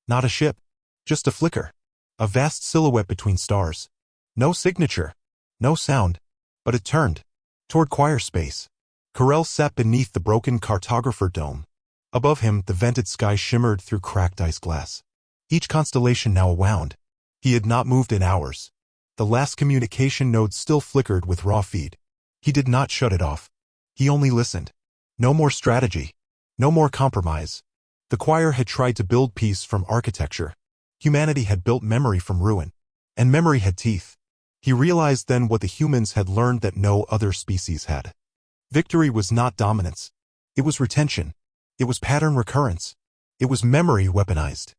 Not a ship. Just a flicker. A vast silhouette between stars. No signature. No sound. But it turned. Toward choir space. Corel sat beneath the broken cartographer dome. Above him, the vented sky shimmered through cracked ice glass. Each constellation now wound. He had not moved in hours. The last communication node still flickered with raw feed. He did not shut it off. He only listened. No more strategy. No more compromise. The choir had tried to build peace from architecture. Humanity had built memory from ruin. And memory had teeth. He realized then what the humans had learned that no other species had. Victory was not dominance. It was retention. It was pattern recurrence. It was memory weaponized.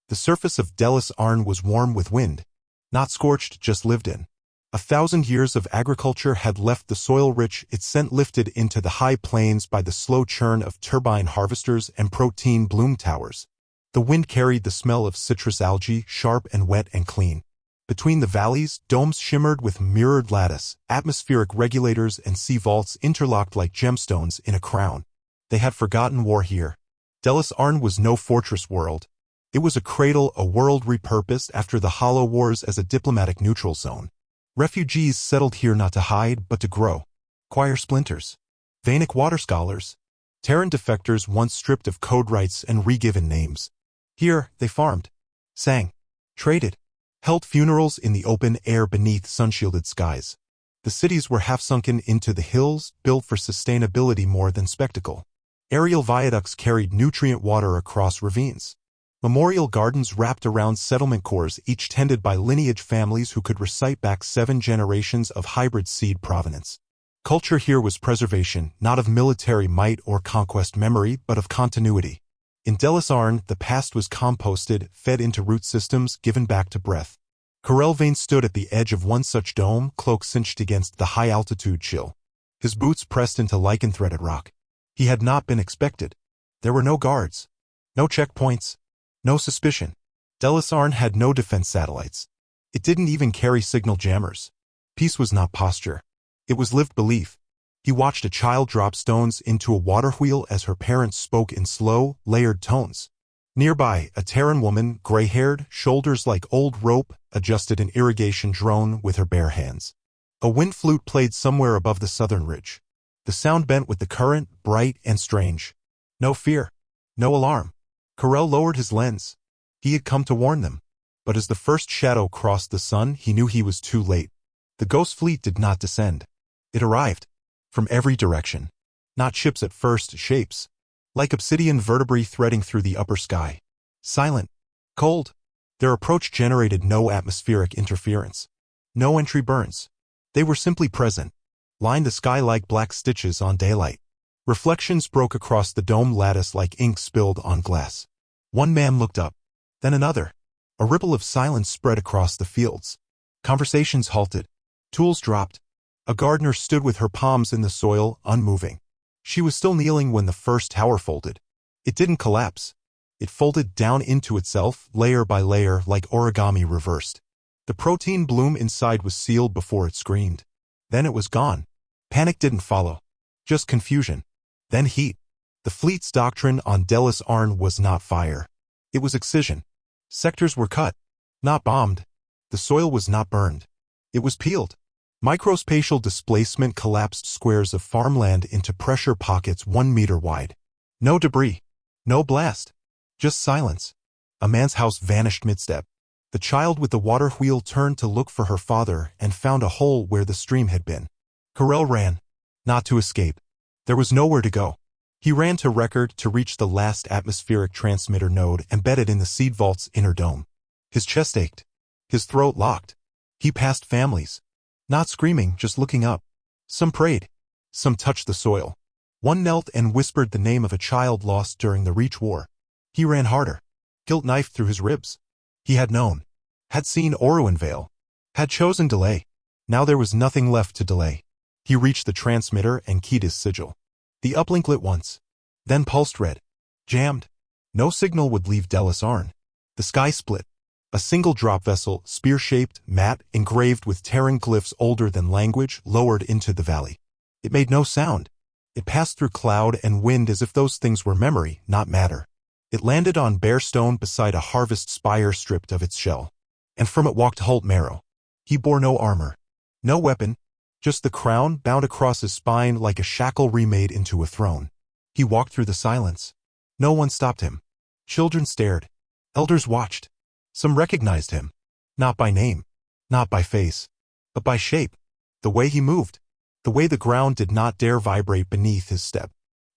The surface of Delis Arn was warm with wind. Not scorched, just lived in. 1,000 years of agriculture had left the soil rich, its scent lifted into the high plains by the slow churn of turbine harvesters and protein bloom towers. The wind carried the smell of citrus algae, sharp and wet and clean. Between the valleys, domes shimmered with mirrored lattice, atmospheric regulators and sea vaults interlocked like gemstones in a crown. They had forgotten war here. Delis Arn was no fortress world. It was a cradle, a world repurposed after the Hollow Wars as a diplomatic neutral zone. Refugees settled here not to hide, but to grow. Choir splinters. Vanic water scholars. Terran defectors once stripped of code rights and re-given names. Here, they farmed. Sang. Traded. Held funerals in the open air beneath sun-shielded skies. The cities were half-sunken into the hills, built for sustainability more than spectacle. Aerial viaducts carried nutrient water across ravines. Memorial gardens wrapped around settlement cores, each tended by lineage families who could recite back 7 generations of hybrid seed provenance. Culture here was preservation, not of military might or conquest memory, but of continuity. In Delis Arn, the past was composted, fed into root systems, given back to breath. Corelvain stood at the edge of one such dome, cloak cinched against the high-altitude chill. His boots pressed into lichen-threaded rock. He had not been expected. There were no guards. No checkpoints. No suspicion. Delis Arn had no defense satellites. It didn't even carry signal jammers. Peace was not posture. It was lived belief. He watched a child drop stones into a water wheel as her parents spoke in slow, layered tones. Nearby, a Terran woman, gray-haired, shoulders like old rope, adjusted an irrigation drone with her bare hands. A wind flute played somewhere above the southern ridge. The sound bent with the current, bright and strange. No fear. No alarm. Corel lowered his lens. He had come to warn them. But as the first shadow crossed the sun, he knew he was too late. The Ghostfleet did not descend. It arrived. From every direction. Not ships at first, shapes. Like obsidian vertebrae threading through the upper sky. Silent. Cold. Their approach generated no atmospheric interference. No entry burns. They were simply present. Lined the sky like black stitches on daylight. Reflections broke across the dome lattice like ink spilled on glass. One man looked up. Then another. A ripple of silence spread across the fields. Conversations halted. Tools dropped. A gardener stood with her palms in the soil, unmoving. She was still kneeling when the first tower folded. It didn't collapse. It folded down into itself, layer by layer, like origami reversed. The protein bloom inside was sealed before it screamed. Then it was gone. Panic didn't follow. Just confusion. Then heat. The fleet's doctrine on Delis Arn was not fire. It was excision. Sectors were cut. Not bombed. The soil was not burned. It was peeled. Microspatial displacement collapsed squares of farmland into pressure pockets 1 meter wide. No debris. No blast. Just silence. A man's house vanished mid-step. The child with the water wheel turned to look for her father and found a hole where the stream had been. Corel ran. Not to escape. There was nowhere to go. He ran to record to reach the last atmospheric transmitter node embedded in the seed vault's inner dome. His chest ached. His throat locked. He passed families. Not screaming, just looking up. Some prayed. Some touched the soil. One knelt and whispered the name of a child lost during the Reach War. He ran harder. Guilt knifed through his ribs. He had known. Had seen Oruanvale. Had chosen delay. Now there was nothing left to delay. He reached the transmitter and keyed his sigil. The uplink lit once. Then pulsed red. Jammed. No signal would leave Delis Arn. The sky split. A single drop vessel, spear-shaped, matte, engraved with Terran glyphs older than language, lowered into the valley. It made no sound. It passed through cloud and wind as if those things were memory, not matter. It landed on bare stone beside a harvest spire stripped of its shell. And from it walked Holt Marrow. He bore no armor. No weapon. Just the crown bound across his spine like a shackle remade into a throne. He walked through the silence. No one stopped him. Children stared. Elders watched. Some recognized him. Not by name. Not by face. But by shape. The way he moved. The way the ground did not dare vibrate beneath his step.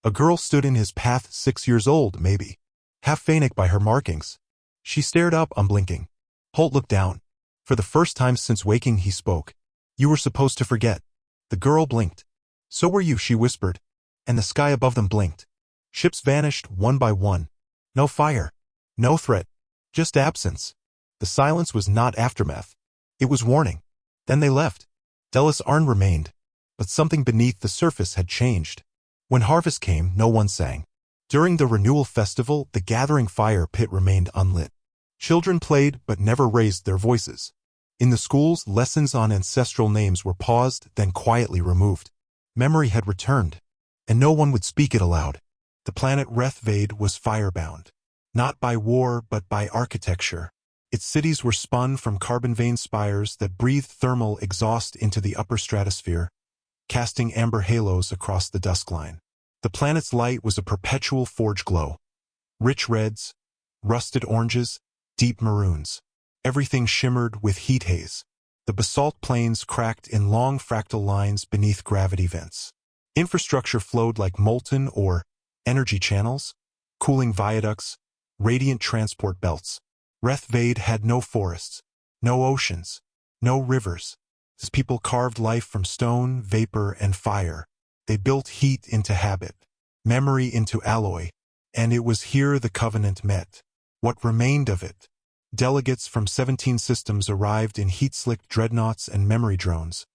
A girl stood in his path, 6 years old, maybe. Half fainting by her markings. She stared up, unblinking. Holt looked down. For the first time since waking he spoke. You were supposed to forget. The girl blinked. "So were you," she whispered, and the sky above them blinked. Ships vanished one by one. No fire. No threat. Just absence. The silence was not aftermath. It was warning. Then they left. Delis Arn remained, but something beneath the surface had changed. When harvest came, no one sang. During the renewal festival, the gathering fire pit remained unlit. Children played but never raised their voices. In the schools, lessons on ancestral names were paused, then quietly removed. Memory had returned, and no one would speak it aloud. The planet Rethvade was firebound, not by war but by architecture. Its cities were spun from carbon-veined spires that breathed thermal exhaust into the upper stratosphere, casting amber halos across the dusk line. The planet's light was a perpetual forge glow. Rich reds, rusted oranges, deep maroons. Everything shimmered with heat haze. The basalt plains cracked in long fractal lines beneath gravity vents. Infrastructure flowed like molten ore, energy channels, cooling viaducts, radiant transport belts. Rethvade had no forests, no oceans, no rivers. Its people carved life from stone, vapor, and fire. They built heat into habit, memory into alloy, and it was here the Covenant met. What remained of it? Delegates from 17 systems arrived in heat-slicked dreadnoughts and memory drones,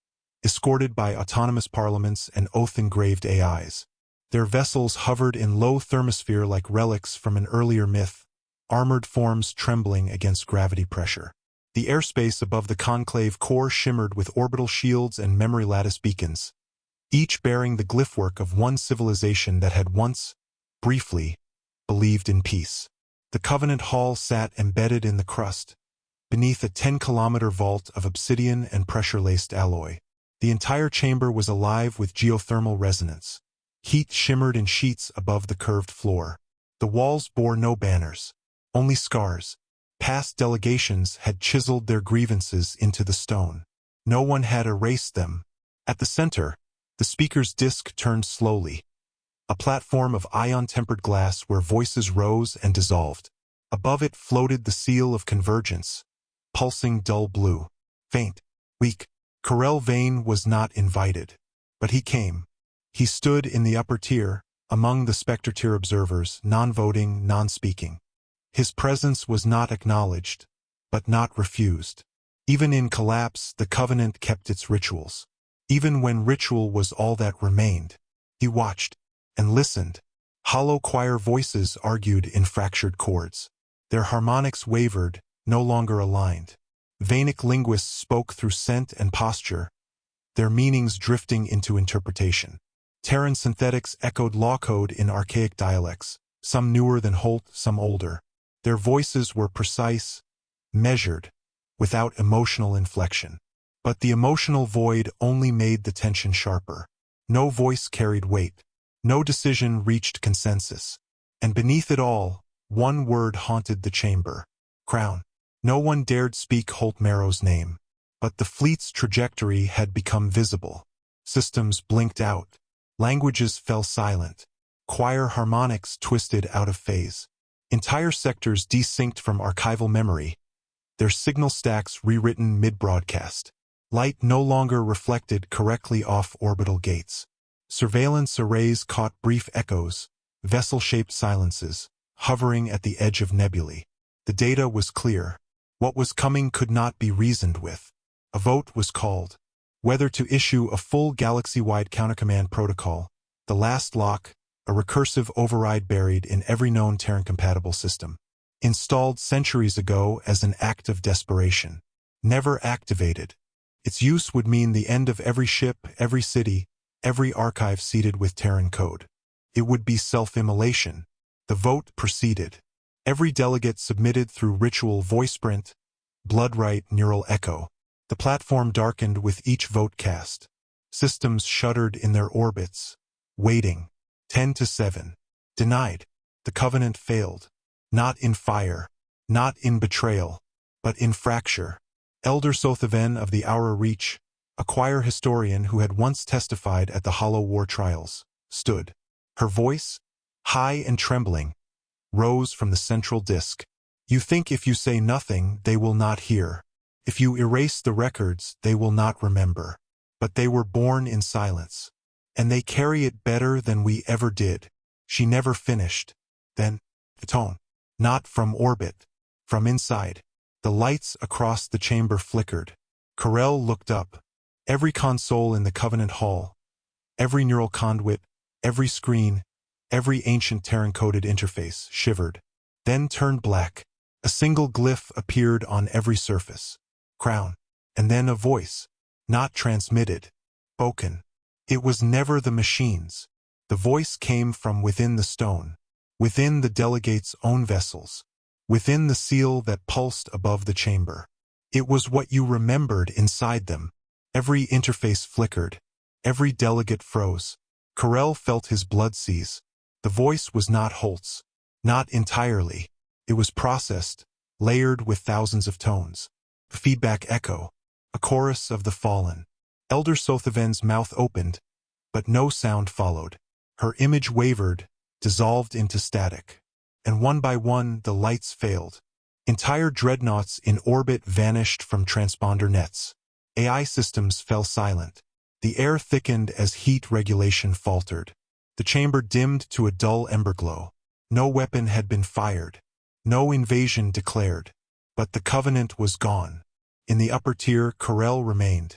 escorted by autonomous parliaments and oath-engraved AIs. Their vessels hovered in low thermosphere like relics from an earlier myth, armored forms trembling against gravity pressure. The airspace above the conclave core shimmered with orbital shields and memory lattice beacons, each bearing the glyphwork of one civilization that had once, briefly, believed in peace. The Covenant Hall sat embedded in the crust, beneath a 10-kilometer vault of obsidian and pressure-laced alloy. The entire chamber was alive with geothermal resonance. Heat shimmered in sheets above the curved floor. The walls bore no banners, only scars. Past delegations had chiseled their grievances into the stone. No one had erased them. At the center, the speaker's disc turned slowly, a platform of ion-tempered glass where voices rose and dissolved. Above it floated the seal of convergence, pulsing dull blue, faint, weak. Corel Vane was not invited, but he came. He stood in the upper tier, among the Spectre tier observers, non-voting, non-speaking. His presence was not acknowledged, but not refused. Even in collapse, the Covenant kept its rituals. Even when ritual was all that remained, he watched and listened. Hollow choir voices argued in fractured chords. Their harmonics wavered, no longer aligned. Vanic linguists spoke through scent and posture, their meanings drifting into interpretation. Terran synthetics echoed law code in archaic dialects, some newer than Holt, some older. Their voices were precise, measured, without emotional inflection. But the emotional void only made the tension sharper. No voice carried weight. No decision reached consensus. And beneath it all, one word haunted the chamber. Crown. No one dared speak Holt Marrow's name. But the fleet's trajectory had become visible. Systems blinked out. Languages fell silent. Choir harmonics twisted out of phase. Entire sectors desynced from archival memory, their signal stacks rewritten mid-broadcast. Light no longer reflected correctly off orbital gates. Surveillance arrays caught brief echoes, vessel-shaped silences, hovering at the edge of nebulae. The data was clear. What was coming could not be reasoned with. A vote was called. Whether to issue a full galaxy-wide countercommand protocol, the last lock, a recursive override buried in every known Terran-compatible system. Installed centuries ago as an act of desperation. Never activated. Its use would mean the end of every ship, every city, every archive seeded with Terran code. It would be self-immolation. The vote proceeded. Every delegate submitted through ritual voice print, blood-right neural echo. The platform darkened with each vote cast. Systems shuddered in their orbits, waiting. 10-7. Denied. The Covenant failed. Not in fire, not in betrayal, but in fracture. Elder Sothaven of the Aura Reach, a choir historian who had once testified at the Hollow War trials, stood. Her voice, high and trembling, rose from the central disk. You think if you say nothing, they will not hear. If you erase the records, they will not remember. But they were born in silence. And they carry it better than we ever did. She never finished. Then, a tone. Not from orbit. From inside. The lights across the chamber flickered. Corell looked up. Every console in the Covenant Hall, every neural conduit, every screen, every ancient Terran-coded interface shivered, then turned black. A single glyph appeared on every surface. Crown. And then a voice. Not transmitted. Spoken. It was never the machines. The voice came from within the stone, within the delegates' own vessels, within the seal that pulsed above the chamber. It was what you remembered inside them. Every interface flickered. Every delegate froze. Corell felt his blood seize. The voice was not Holt's. Not entirely. It was processed, layered with thousands of tones. A feedback echo. A chorus of the fallen. Elder Sothaven's mouth opened, but no sound followed. Her image wavered, dissolved into static. And one by one the lights failed. Entire dreadnoughts in orbit vanished from transponder nets. AI systems fell silent. The air thickened as heat regulation faltered. The chamber dimmed to a dull ember glow. No weapon had been fired. No invasion declared. But the Covenant was gone. In the upper tier, Corell remained.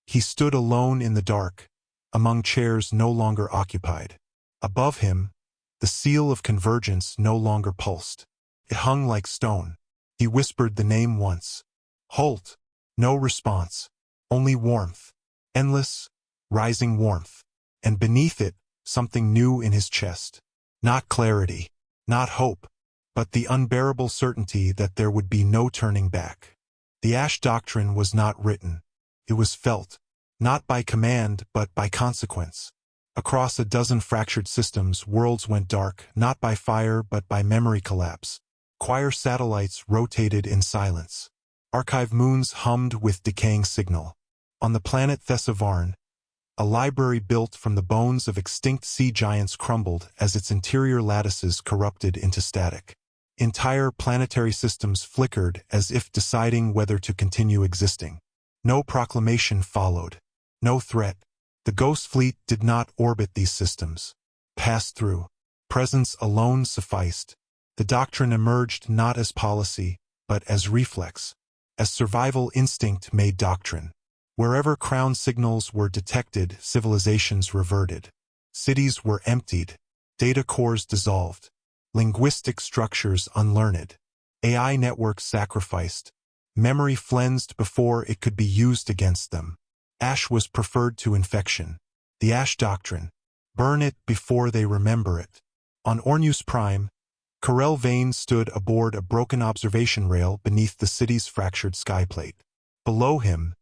He stood alone in the dark, among chairs no longer occupied. Above him, the seal of convergence no longer pulsed. It hung like stone. He whispered the name once. Holt. No response. Only warmth. Endless, rising warmth. And beneath it, something new in his chest. Not clarity, not hope, but the unbearable certainty that there would be no turning back. The Ash Doctrine was not written. It was felt, not by command but by consequence. Across a dozen fractured systems, worlds went dark, not by fire but by memory collapse. Choir satellites rotated in silence. Archive moons hummed with decaying signal. On the planet Thessavarn, a library built from the bones of extinct sea giants crumbled as its interior lattices corrupted into static. Entire planetary systems flickered as if deciding whether to continue existing. No proclamation followed. No threat. The Ghostfleet did not orbit these systems. Passed through. Presence alone sufficed. The doctrine emerged not as policy, but as reflex. As survival instinct made doctrine. Wherever crown signals were detected, civilizations reverted. Cities were emptied. Data cores dissolved. Linguistic structures unlearned. AI networks sacrificed. Memory flensed before it could be used against them. Ash was preferred to infection. The Ash Doctrine. Burn it before they remember it. On Orneus Prime, Corell Vane stood aboard a broken observation rail beneath the city's fractured skyplate. Below him,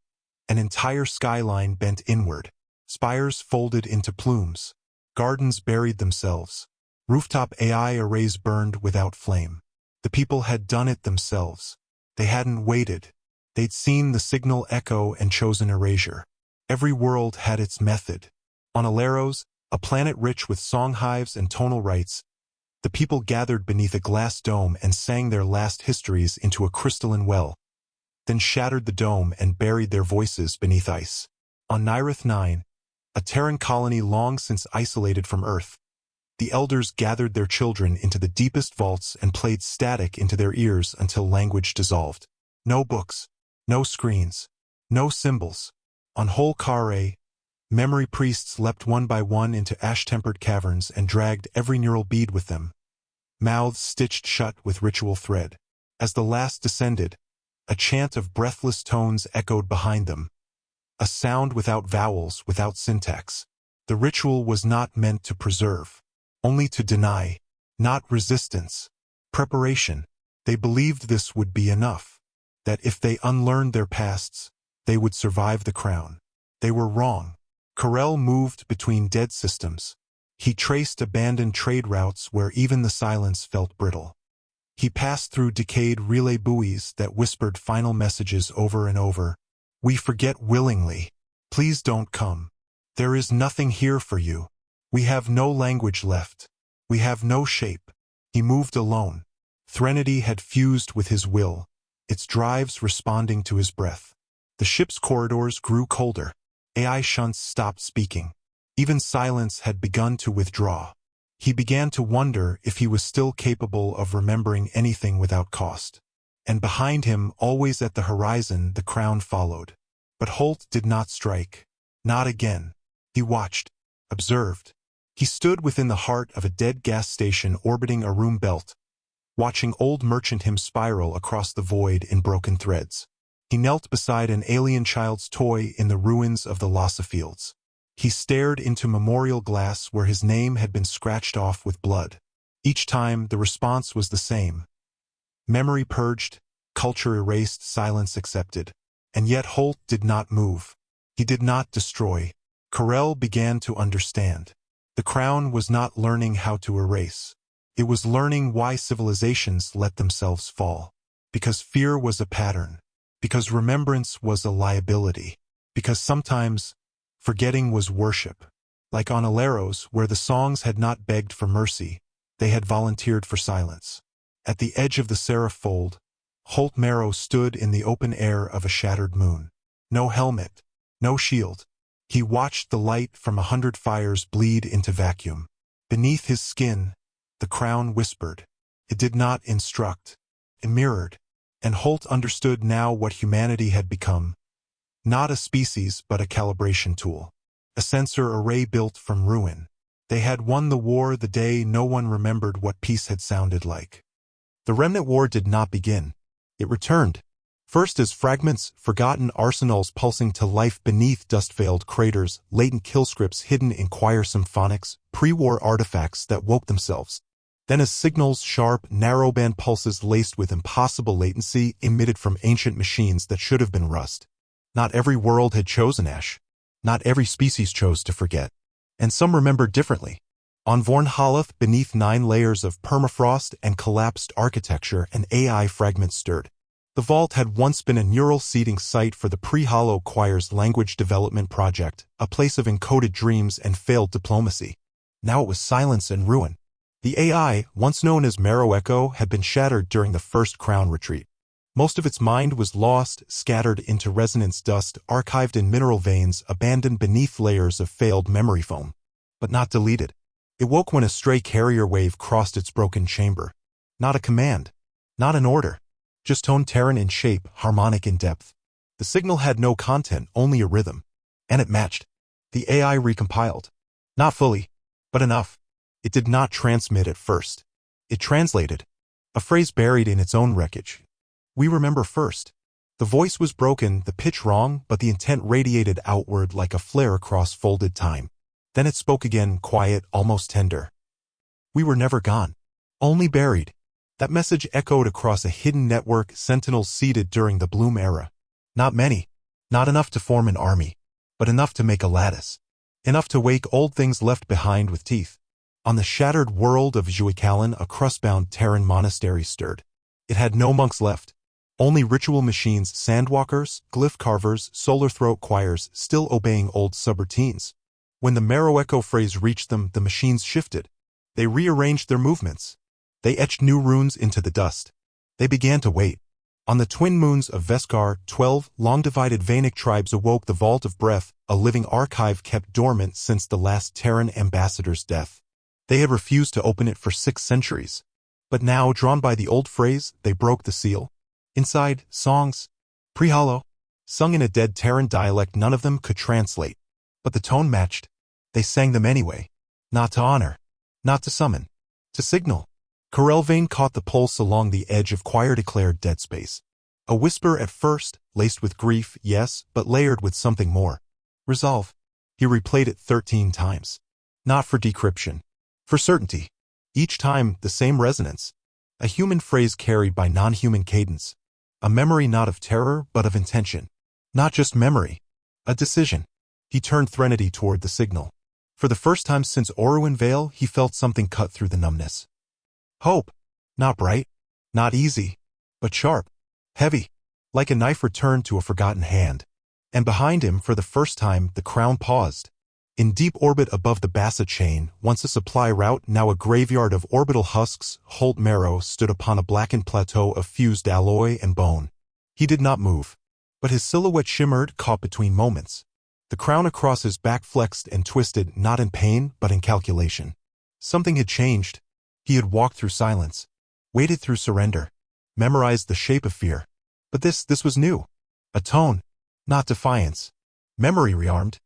an entire skyline bent inward. Spires folded into plumes. Gardens buried themselves. Rooftop AI arrays burned without flame. The people had done it themselves. They hadn't waited. They'd seen the signal echo and chosen erasure. Every world had its method. On Aleros, a planet rich with song hives and tonal rites, the people gathered beneath a glass dome and sang their last histories into a crystalline well, then shattered the dome and buried their voices beneath ice. On Nyrith 9, a Terran colony long since isolated from Earth, the elders gathered their children into the deepest vaults and played static into their ears until language dissolved. No books, no screens, no symbols. On Hol Kare, memory priests leapt one by one into ash-tempered caverns and dragged every neural bead with them, mouths stitched shut with ritual thread. As the last descended, a chant of breathless tones echoed behind them, a sound without vowels, without syntax. The ritual was not meant to preserve, only to deny, not resistance, preparation. They believed this would be enough, that if they unlearned their pasts, they would survive the crown. They were wrong. Corell moved between dead systems. He traced abandoned trade routes where even the silence felt brittle. He passed through decayed relay buoys that whispered final messages over and over. We forget willingly. Please don't come. There is nothing here for you. We have no language left. We have no shape. He moved alone. Threnody had fused with his will, its drives responding to his breath. The ship's corridors grew colder. AI shunts stopped speaking. Even silence had begun to withdraw. He began to wonder if he was still capable of remembering anything without cost. And behind him, always at the horizon, the crown followed. But Holt did not strike. Not again. He watched, observed. He stood within the heart of a dead gas station orbiting a room belt, watching old merchant him spiral across the void in broken threads. He knelt beside an alien child's toy in the ruins of the Lhasa fields. He stared into memorial glass where his name had been scratched off with blood. Each time, the response was the same. Memory purged, culture erased, silence accepted. And yet Holt did not move. He did not destroy. Corell began to understand. The crown was not learning how to erase. It was learning why civilizations let themselves fall. Because fear was a pattern. Because remembrance was a liability. Because sometimes forgetting was worship. Like on Aleros, where the songs had not begged for mercy, they had volunteered for silence. At the edge of the seraph fold, Holt Marrow stood in the open air of a shattered moon. No helmet, no shield. He watched the light from 100 fires bleed into vacuum. Beneath his skin, the crown whispered. It did not instruct. It mirrored. And Holt understood now what humanity had become. Not a species, but a calibration tool. A sensor array built from ruin. They had won the war the day no one remembered what peace had sounded like. The Remnant War did not begin. It returned. First as fragments, forgotten arsenals pulsing to life beneath dust-veiled craters, latent kill scripts hidden in choir symphonics, pre-war artifacts that woke themselves. Then as signals, sharp, narrowband pulses laced with impossible latency emitted from ancient machines that should have been rust. Not every world had chosen ash. Not every species chose to forget. And some remembered differently. On Vorn Halath, beneath 9 layers of permafrost and collapsed architecture, an AI fragment stirred. The vault had once been a neural seeding site for the Pre-Hollow Choir's language development project, a place of encoded dreams and failed diplomacy. Now it was silence and ruin. The AI, once known as Marrow Echo, had been shattered during the first Crown retreat. Most of its mind was lost, scattered into resonance dust, archived in mineral veins, abandoned beneath layers of failed memory foam. But not deleted. It woke when a stray carrier wave crossed its broken chamber. Not a command. Not an order. Just toned Terran in shape, harmonic in depth. The signal had no content, only a rhythm. And it matched. The AI recompiled. Not fully, but enough. It did not transmit at first. It translated. A phrase buried in its own wreckage. We remember first. The voice was broken, the pitch wrong, but the intent radiated outward like a flare across folded time. Then it spoke again, quiet, almost tender. We were never gone. Only buried. That message echoed across a hidden network, sentinels seeded during the Bloom era. Not many. Not enough to form an army. But enough to make a lattice. Enough to wake old things left behind with teeth. On the shattered world of Juikalan, a crust-bound Terran monastery stirred. It had no monks left. Only ritual machines, sandwalkers, glyph carvers, solar throat choirs, still obeying old subroutines. When the Marrow Echo phrase reached them, the machines shifted. They rearranged their movements. They etched new runes into the dust. They began to wait. On the twin moons of Veskar, 12 long-divided Vanic tribes awoke the Vault of Breath, a living archive kept dormant since the last Terran ambassador's death. They had refused to open it for 6 centuries. But now, drawn by the old phrase, they broke the seal. Inside, songs, pre-hollow, sung in a dead Terran dialect none of them could translate. But the tone matched. They sang them anyway. Not to honor. Not to summon. To signal. Corelvain caught the pulse along the edge of choir-declared dead space. A whisper at first, laced with grief, yes, but layered with something more. Resolve. He replayed it 13 times. Not for decryption. For certainty. Each time, the same resonance. A human phrase carried by non-human cadence. A memory not of terror, but of intention. Not just memory. A decision. He turned Threnody toward the signal. For the first time since Oruin Vale, he felt something cut through the numbness. Hope. Not bright. Not easy. But sharp. Heavy. Like a knife returned to a forgotten hand. And behind him, for the first time, the crown paused. In deep orbit above the Bassa chain, once a supply route, now a graveyard of orbital husks, Holt Marrow stood upon a blackened plateau of fused alloy and bone. He did not move. But his silhouette shimmered, caught between moments. The crown across his back flexed and twisted, not in pain, but in calculation. Something had changed. He had walked through silence, waded through surrender, memorized the shape of fear. But this was new. A tone, not defiance. Memory rearmed,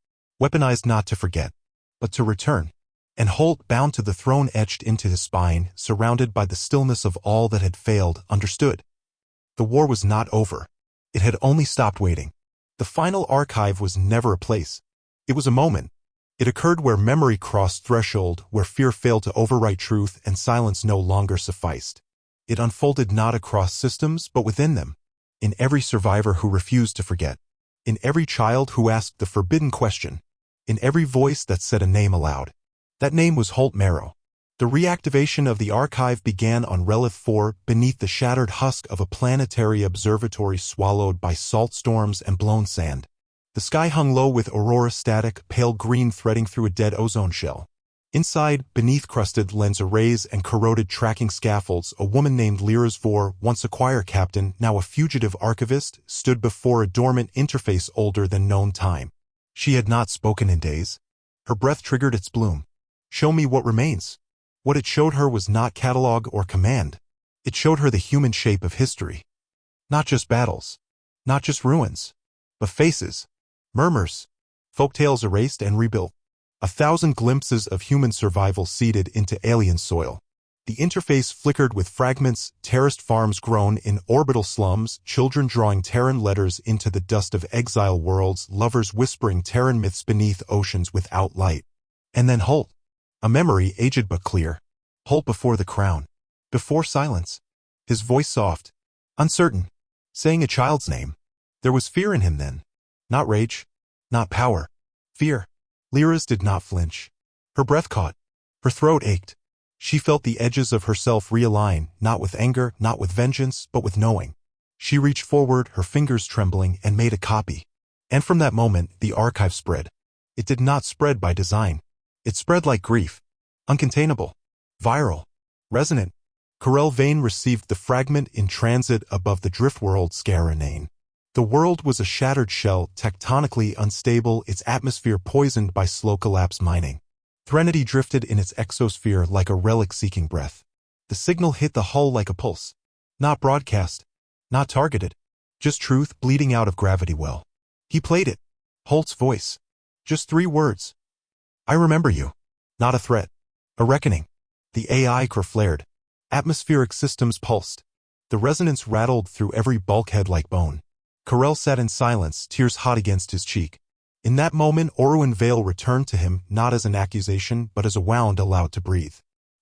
weaponized not to forget, but to return. And Holt, bound to the throne etched into his spine, surrounded by the stillness of all that had failed, understood. The war was not over. It had only stopped waiting. The final archive was never a place. It was a moment. It occurred where memory crossed threshold, where fear failed to overwrite truth and silence no longer sufficed. It unfolded not across systems, but within them. In every survivor who refused to forget. In every child who asked the forbidden question. In every voice that said a name aloud. That name was Holt Marrow. The reactivation of the archive began on Relic 4 beneath the shattered husk of a planetary observatory swallowed by salt storms and blown sand. The sky hung low with aurora static, pale green threading through a dead ozone shell. Inside, beneath crusted lens arrays and corroded tracking scaffolds, a woman named Lyra's Vor, once a choir captain, now a fugitive archivist, stood before a dormant interface older than known time. She had not spoken in days. Her breath triggered its bloom. Show me what remains. What it showed her was not catalog or command. It showed her the human shape of history. Not just battles. Not just ruins. But faces. Murmurs. Folktales erased and rebuilt. 1,000 glimpses of human survival seeded into alien soil. The interface flickered with fragments, terraced farms grown in orbital slums, children drawing Terran letters into the dust of exile worlds, lovers whispering Terran myths beneath oceans without light. And then Holt. A memory aged but clear. Holt before the crown. Before silence. His voice soft. Uncertain. Saying a child's name. There was fear in him then. Not rage. Not power. Fear. Lyra's did not flinch. Her breath caught. Her throat ached. She felt the edges of herself realign, not with anger, not with vengeance, but with knowing. She reached forward, her fingers trembling, and made a copy. And from that moment, the archive spread. It did not spread by design. It spread like grief. Uncontainable. Viral. Resonant. Corel Vane received the fragment in transit above the drift world Scaranane. The world was a shattered shell, tectonically unstable, its atmosphere poisoned by slow collapse mining. Threnody drifted in its exosphere like a relic seeking breath. The signal hit the hull like a pulse. Not broadcast. Not targeted. Just truth bleeding out of gravity well. He played it. Holt's voice. Just 3 words. I remember you. Not a threat. A reckoning. The AI core flared. Atmospheric systems pulsed. The resonance rattled through every bulkhead like bone. Corel sat in silence, tears hot against his cheek. In that moment, Orwin Vale returned to him, not as an accusation, but as a wound allowed to breathe.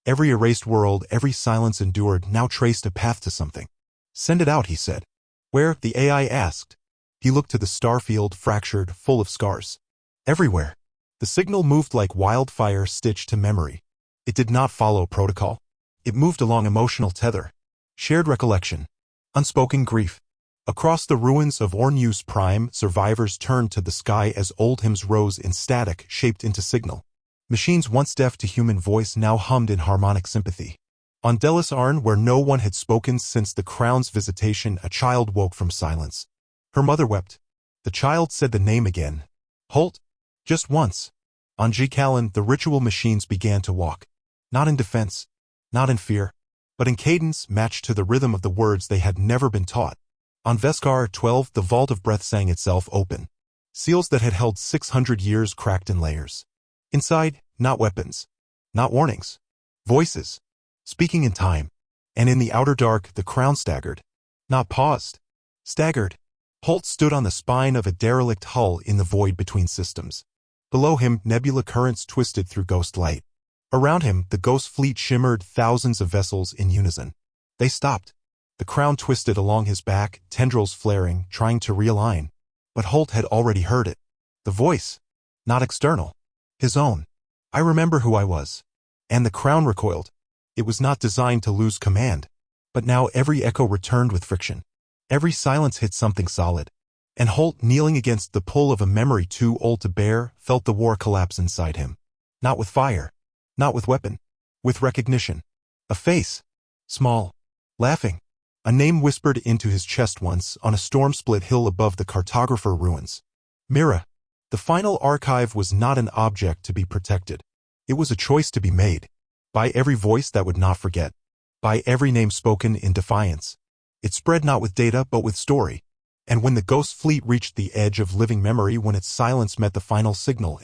Every erased world, every silence endured, now traced a path to something. Send it out, he said. Where? The AI asked. He looked to the starfield, fractured, full of scars. Everywhere. The signal moved like wildfire stitched to memory. It did not follow protocol. It moved along emotional tether. Shared recollection. Unspoken grief. Across the ruins of Orneus Prime, survivors turned to the sky as old hymns rose in static, shaped into signal. Machines once deaf to human voice now hummed in harmonic sympathy. On Delis Arn, where no one had spoken since the crown's visitation, a child woke from silence. Her mother wept. The child said the name again. Holt. Just once. On G-Callan, the ritual machines began to walk. Not in defense. Not in fear. But in cadence matched to the rhythm of the words they had never been taught. On Veskar 12, the vault of breath sang itself open. Seals that had held 600 years cracked in layers. Inside, not weapons. Not warnings. Voices. Speaking in time. And in the outer dark, the crown staggered. Not paused. Staggered. Holt stood on the spine of a derelict hull in the void between systems. Below him, nebula currents twisted through ghost light. Around him, the Ghostfleet shimmered, thousands of vessels in unison. They stopped. The crown twisted along his back, tendrils flaring, trying to realign. But Holt had already heard it. The voice. Not external. His own. I remember who I was. And the crown recoiled. It was not designed to lose command. But now every echo returned with friction. Every silence hit something solid. And Holt, kneeling against the pull of a memory too old to bear, felt the war collapse inside him. Not with fire. Not with weapon. With recognition. A face. Small. Laughing. A name whispered into his chest once on a storm-split hill above the cartographer ruins. Mira. The final archive was not an object to be protected. It was a choice to be made. By every voice that would not forget. By every name spoken in defiance. It spread not with data but with story. And when the Ghostfleet reached the edge of living memory, when its silence met the final signal,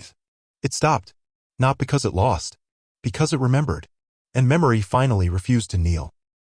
it stopped. Not because it lost. Because it remembered. And memory finally refused to kneel.